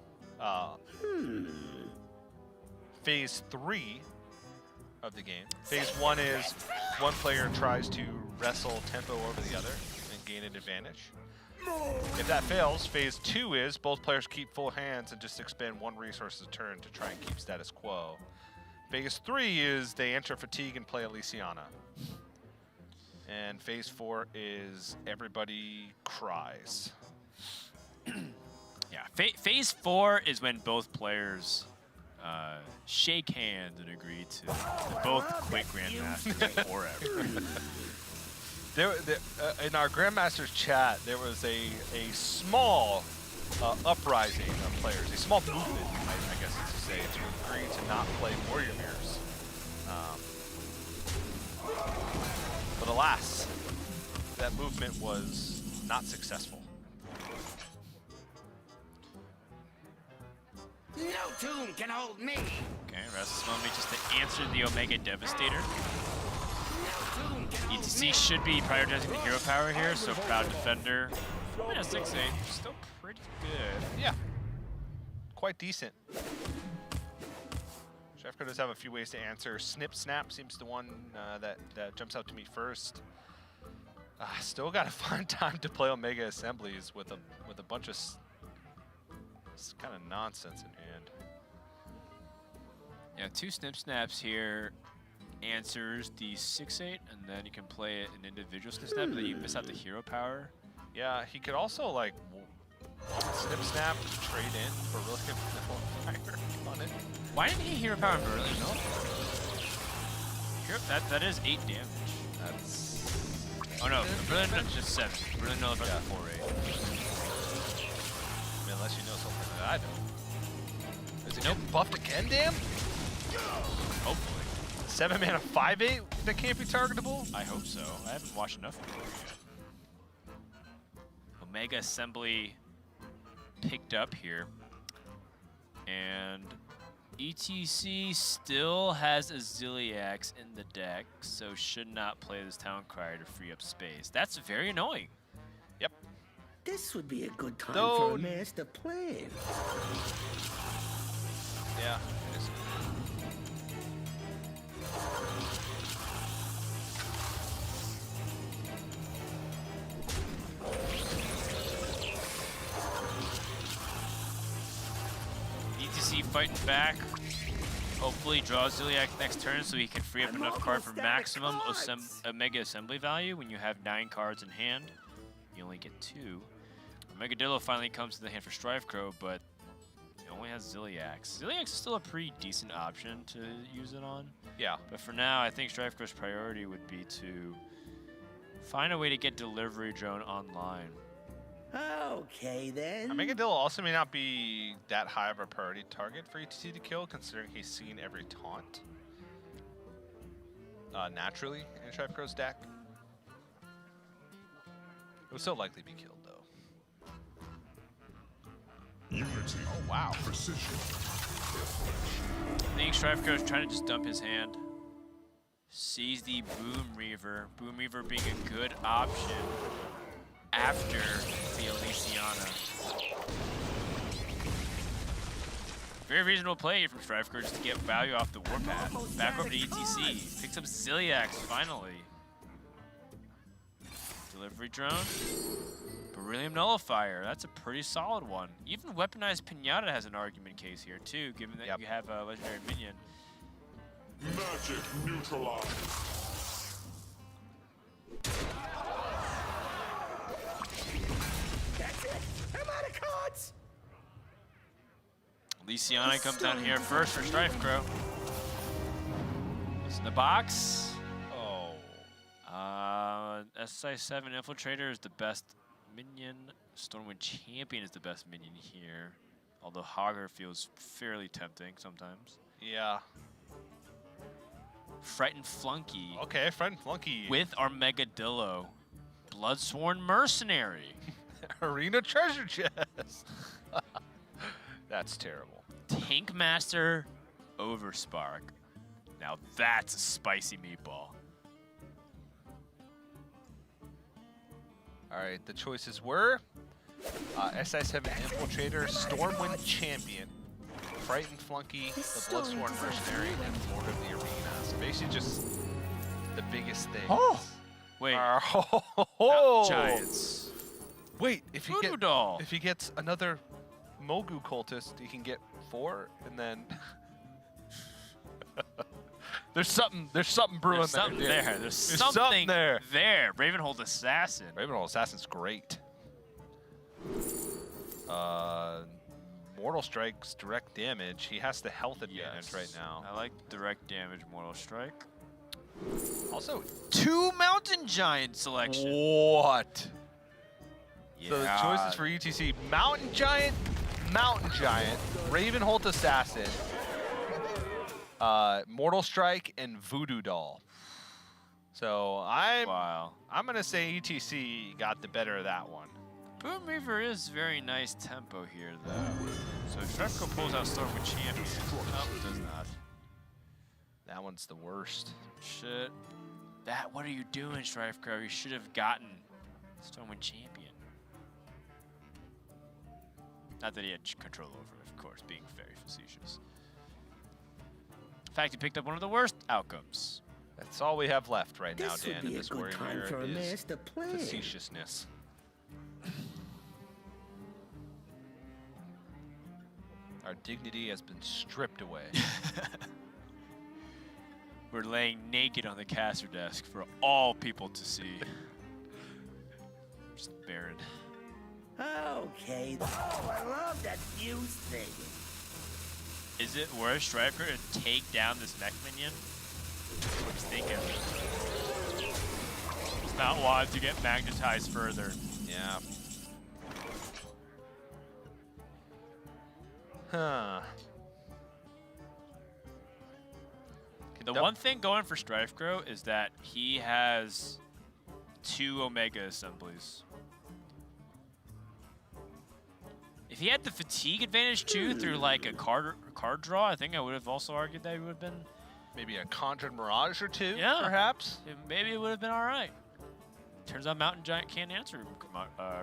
phase 3 of the game. Phase 1 is one player tries to wrestle tempo over the other and gain an advantage. If that fails, phase 2 is both players keep full hands and just expend one resource a turn to try and keep status quo. Phase 3 is they enter fatigue and play Elysiana. And phase 4 is everybody cries. Yeah, phase 4 is when both players shake hands and agree to both quit Grandmasters forever. In our Grandmasters chat, there was a small uprising of players, a small movement, I guess it's to say, to agree to not play Warrior Mirrors. But alas, that movement was not successful. No tomb can hold me. Okay, Restless Moment just to answer the Omega Devastator. ETC should be prioritizing the hero power here, so Proud Defender. Yeah, 6/8, still pretty good. Yeah, quite decent. Strifecro does have a few ways to answer. Snip Snap seems the one that jumps out to me first. Still got to find time to play Omega Assemblies with a bunch of kind of nonsense in hand. Yeah, 2 Snip Snaps here answers the 6/8, and then you can play an individual Snip Snap, but then you miss out the hero power. Yeah, he could also like Snip Snap trade in for really good fire on it. Why didn't he hero power Berlin Nullifier? That is 8 damage. That's Oh no, Berlin Nullifier just 7. Berlin Nullifier Yeah. 4/8. I mean, unless you know something that I don't. Is it getting buffed again, damn? Hopefully. 7 mana 5/8 that can't be targetable? I hope so. I haven't watched enough of it yet. Omega Assembly picked up here. And ETC still has a Ziliax in the deck, so should not play this Town Crier to free up space. That's very annoying. Yep. This would be a good time Though- for a master plan. Yeah, it is. ETC fighting back. Hopefully draws Ziliax next turn so he can free up enough card for maximum Omega Assembly value. When you have 9 cards in hand, you only get 2. Omegadillo finally comes to the hand for Strifecro, but it only has Ziliax. Ziliax is still a pretty decent option to use it on. Yeah. But for now, I think Strifecro's priority would be to find a way to get Delivery Drone online. Okay, then. Omegadillo also may not be that high of a priority target for ETC to kill, considering he's seen every taunt naturally in Strifecro's deck. It would still likely be killed, though. Unity. Oh, wow. Precision. I think Strifecro's trying to just dump his hand. Sees the Boom Reaver. Boom Reaver being a good option after the Elysiana. Very reasonable play here from Strifecro just to get value off the Warpath. Back over to ETC. Picks up Ziliax finally. Delivery Drone. Beryllium Nullifier. That's a pretty solid one. Even Weaponized Pinata has an argument case here too, given that you have a legendary minion. Magic neutralized. That's it. I'm out of cards. Lysiana comes down here first for Strifecro. It's in the box. Oh. SI7 Infiltrator is the best minion. Stormwind Champion is the best minion here. Although Hogger feels fairly tempting sometimes. Yeah. Frightened Flunky. Okay, Frightened Flunky. With Armageddillo. Bloodsworn Mercenary. Arena Treasure Chest. That's terrible. Tankmaster Overspark. Now that's a spicy meatball. All right, the choices were SI7 Infiltrator, Stormwind Champion, Frightened Flunky, the Bloodsworn Mercenary, and Lord of the Arena. So basically just the biggest things. Oh! Wait. Giants. Wait, if he gets another Mogu cultist, he can get 4, and then there's something brewing there. There's something there. Ravenhold Assassin. Ravenhold Assassin's great. Mortal Strike's direct damage. He has the health advantage right now. I like direct damage Mortal Strike. Also, 2 Mountain Giant selection. What? Yeah. So the choices for ETC: Mountain Giant, Ravenhold Assassin, Mortal Strike, and Voodoo Doll. So I'm gonna say ETC got the better of that one. Boom Reaver is very nice tempo here though. So Strifecro pulls out Stormwind Champion. Oh, does not. That one's the worst. Shit. What are you doing, Strifecro? You should have gotten Stormwind Champion. Not that he had control over it, of course, being very facetious. In fact, he picked up one of the worst outcomes. That's all we have left right now, This would Dan, be in a this good warrior time mirror for a is master plan. facetiousness. Our dignity has been stripped away. We're laying naked on the caster desk for all people to see. Just barren. Okay. Oh, I love that fuse thing. Is it worth Strifecro to take down this mech minion? That's what he's thinking. He's not wanting to get magnetized further. Yeah. Huh. The one thing going for Strifecro is that he has 2 Omega assemblies. If he had the fatigue advantage too through like a card draw, I think I would have also argued that he would have been Maybe a Conjured Mirage or 2, yeah, perhaps? Maybe it would have been all right. Turns out Mountain Giant can't answer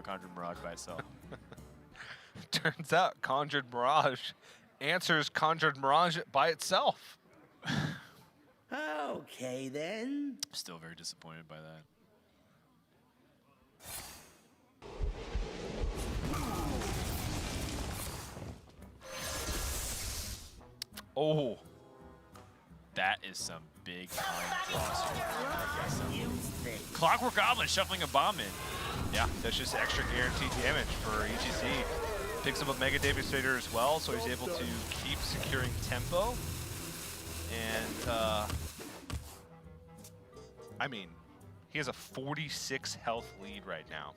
Conjured Mirage by itself. Turns out Conjured Mirage answers Conjured Mirage by itself. Okay, then. Still very disappointed by that. Oh. That is some big time draws. Clockwork Goblin shuffling a bomb in. Yeah, that's just extra guaranteed damage for ETC. Picks up a Mega Devastator as well, so he's able to keep securing tempo. And, I mean, he has a 46 health lead right now.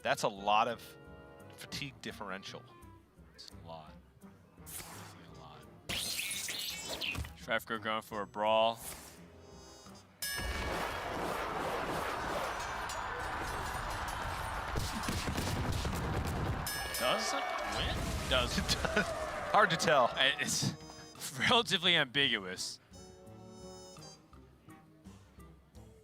That's a lot of fatigue differential. It's a lot. Strifecro going for a brawl. Does it win? Does it? Hard to tell. It's relatively ambiguous.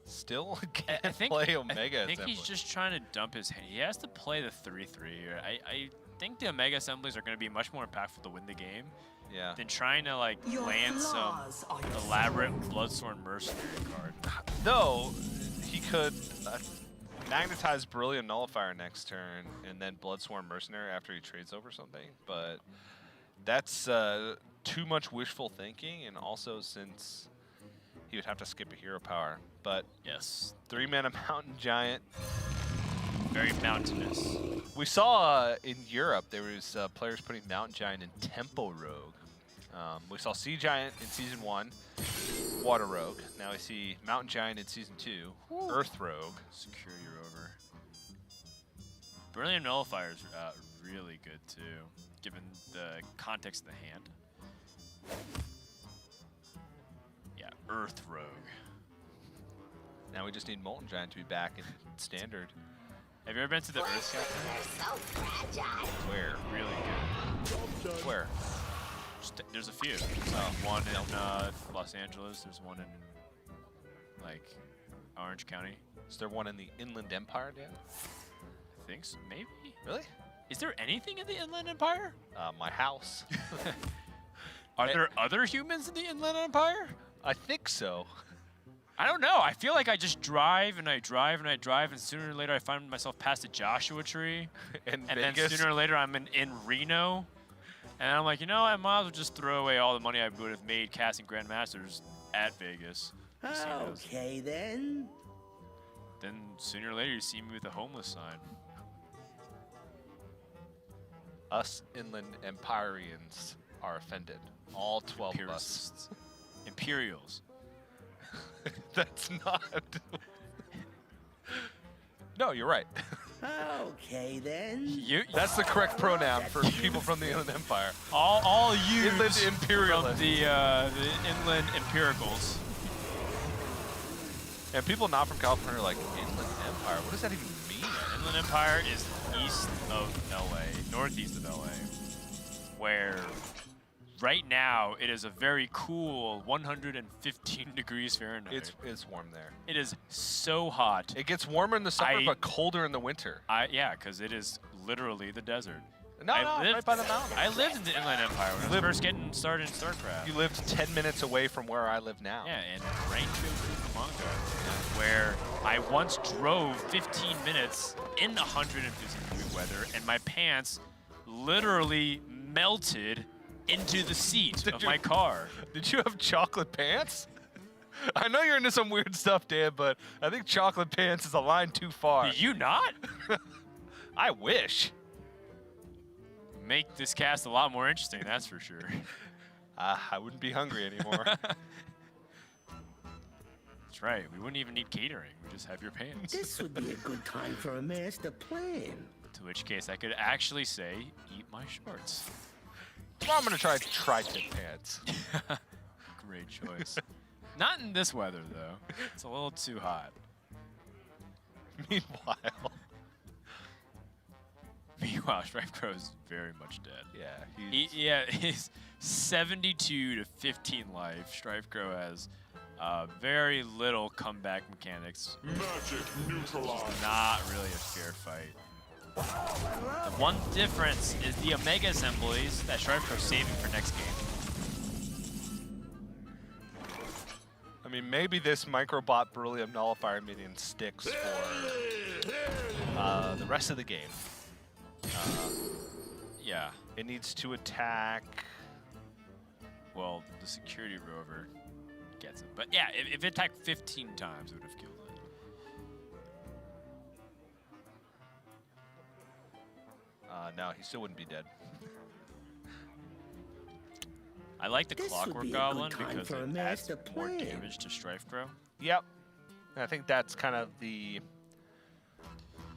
Still can't play Omega I think Assembly. he's just trying to dump his hand. He has to play the 3-3 here. I think the Omega Assemblies are going to be much more impactful to win the game. Yeah. Than trying to like land some elaborate Bloodsworn Mercenary card. Though he could magnetize Brilliant Nullifier next turn and then Bloodsworn Mercenary after he trades over something, but that's too much wishful thinking, and also since he would have to skip a hero power. But yes, 3-mana Mountain Giant Very mountainous. We saw in Europe there was players putting Mountain Giant in Tempo Rogue. We saw Sea Giant in Season 1, Water Rogue. Now we see Mountain Giant in Season 2, Earth Rogue. Security Rover. Brilliant Nullifier is really good too, given the context of the hand. Yeah, Earth Rogue. Now we just need Molten Giant to be back in Standard. Have you ever been to the Earth Shelter? Where? Really good. Where? There's a few. One in Los Angeles. There's one in like Orange County. Is there one in the Inland Empire, Dan? I think so, maybe. Really? Is there anything in the Inland Empire? My house. Are there other humans in the Inland Empire? I think so. I don't know. I feel like I just drive and I drive and I drive, and sooner or later I find myself past a Joshua Tree. And then sooner or later I'm in Reno. And I'm like, you know, I might as well just throw away all the money I would have made casting Grandmasters at Vegas. Okay, then. Then sooner or later you see me with a homeless sign. Us Inland Empyreans are offended. All 12 of us. Imperials. That's not... No, you're right. Okay, then. That's the correct pronoun for people from the Inland Empire. All you Inland Imperialists. From the Inland Empiricals. And people not from California are like, Inland Empire? What does that even mean? Inland Empire is east of LA, northeast of LA, where right now it is a very cool 115 degrees Fahrenheit. It's warm there. It is so hot. It gets warmer in the summer, but colder in the winter. Yeah, because it is literally the desert. No, right by the mountain. I lived in the Inland Empire when I was first getting started in StarCraft. You lived 10 minutes away from where I live now. Yeah, in Rancho Cucamonga, where I once drove 15 minutes in 150-degree weather, and my pants literally melted into the seat of my car. Did you have chocolate pants? I know you're into some weird stuff, Dan, but I think chocolate pants is a line too far. Did you not? I wish. Make this cast a lot more interesting, that's for sure. I wouldn't be hungry anymore. That's right. We wouldn't even need catering. We just have your pants. This would be a good time for a master plan. To which case I could actually say, eat my shorts. Well, I'm going to try tri-tip pants. Great choice. Not in this weather, though. It's a little too hot. Meanwhile, Strifecro is very much dead. Yeah, he's 72 to 15 life. Strifecro has very little comeback mechanics. Magic neutralized. Not really a fair fight. The one difference is the Omega Assemblies that Strifecro's saving for next game. I mean, maybe this Microbot Beryllium Nullifier minion sticks for the rest of the game. Yeah. It needs to attack. Well, the Security Rover gets it. But yeah, if it attacked 15 times, it would have killed it. No, he still wouldn't be dead. I like the This would Clockwork be a Goblin good time because for a it adds master more plan. damage to Strifecro. Yep. And I think that's kind of the...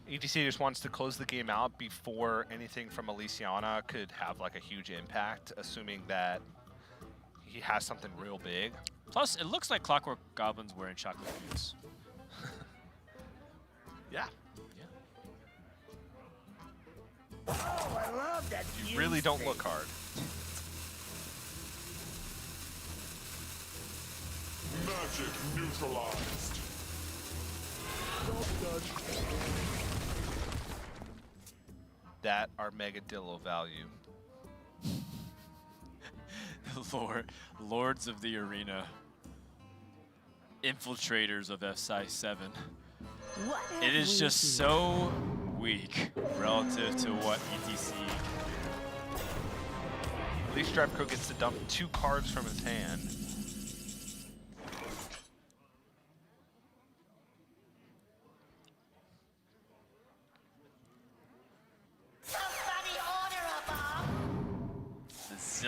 ETC just wants to close the game out before anything from Elysiana could have like a huge impact, assuming that he has something real big. Plus, it looks like Clockwork Goblin's wearing chocolate boots. Yeah. Oh, I love that. You really don't look hard. Magic neutralized. That are Megadillo value. Lords of the Arena. Infiltrators of SI7. It is just so weak relative to what ETC. At least Strifecro gets to dump 2 cards from his hand.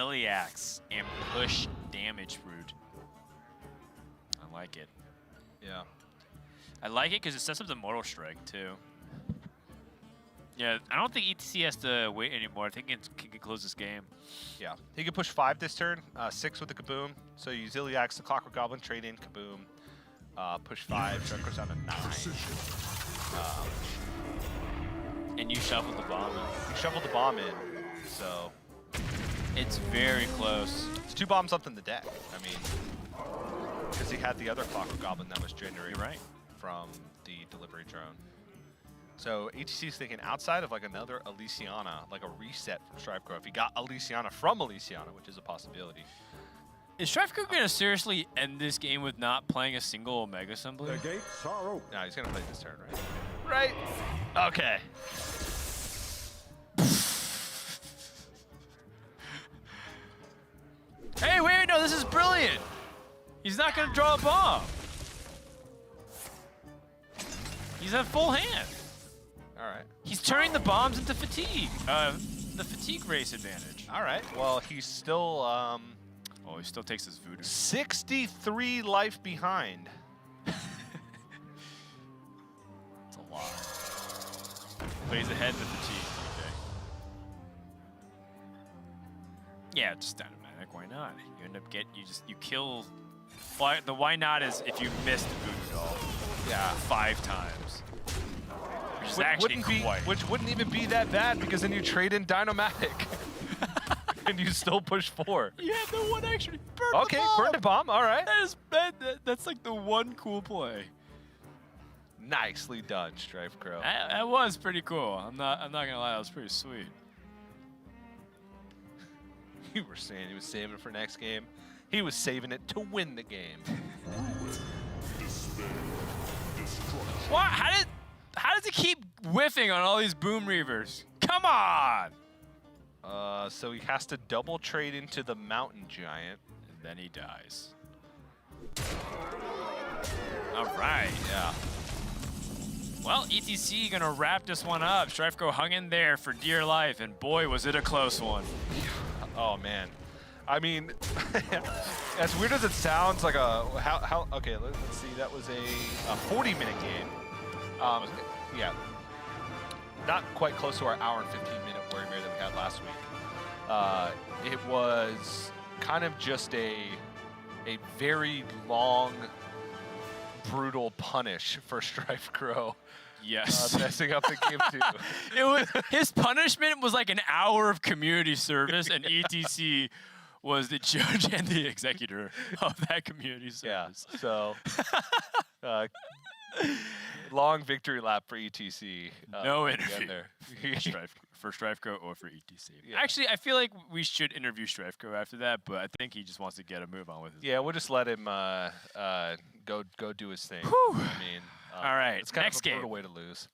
Ziliax and push damage route. I like it. Yeah. I like it because it sets up the Mortal Strike, too. Yeah, I don't think ETC has to wait anymore. I think he can close this game. Yeah. He can push 5 this turn, 6 with the Kaboom. So you Ziliax, the Clockwork Goblin, trade in, Kaboom. Push 5, Strifecro's down to 9. And you shuffled the bomb in. You shuffled the bomb in, so... It's very close. It's 2 bombs left in the deck. I mean, because he had the other Clockwork Goblin that was generated from the delivery drone. So ETC's thinking outside of like another Elysiana, like a reset from Strifecro. If he got Elysiana from Elysiana, which is a possibility. Is Strifecro going to seriously end this game with not playing a single Omega Assembly? The gates are open. No, he's going to play this turn, right? Right. Okay. Hey, wait, no, this is brilliant. He's not going to draw a bomb. He's at full hand. All right. He's turning the bombs into fatigue. The fatigue race advantage. All right. Well, he's still... oh, he still takes his voodoo. 63 life behind. It's a lot. But he's ahead in the fatigue. Okay. Yeah, just Dynamatic. Why not? You end up you kill. Why, the why not is if you miss the voodoo doll. Yeah. 5 times. Which is actually which wouldn't even be that bad because then you trade in Dynamatic. And you still push 4. You have the one extra. Burn Okay, the bomb. burn the bomb. All right. That's like the one cool play. Nicely done, Strifecro. That was pretty cool. I'm not gonna lie, that was pretty sweet. You were saying he was saving it for next game. He was saving it to win the game. What? How does he keep whiffing on all these Boom Reavers? Come on! So he has to double trade into the Mountain Giant. And then he dies. All right. Yeah. Well, ETC gonna wrap this one up. Strifecro hung in there for dear life, and boy, was it a close one. Oh man, I mean, as weird as it sounds, like okay, let's see, that was a 40-minute game. Yeah, not quite close to our hour and 15-minute Warrior that we had last week. It was kind of just a very long, brutal punish for Strifecro. Yes. Messing up the game too. His punishment was like an hour of community service, and ETC was the judge and the executor of that community service. Yeah. So, long victory lap for ETC. No interview there. for Strifecro or for ETC. Yeah. Actually, I feel like we should interview Strifecro after that, but I think he just wants to get a move on with it. Yeah, we'll just let him go do his thing. Whew. I mean, all right, it's kind next of a brutal game. way to lose.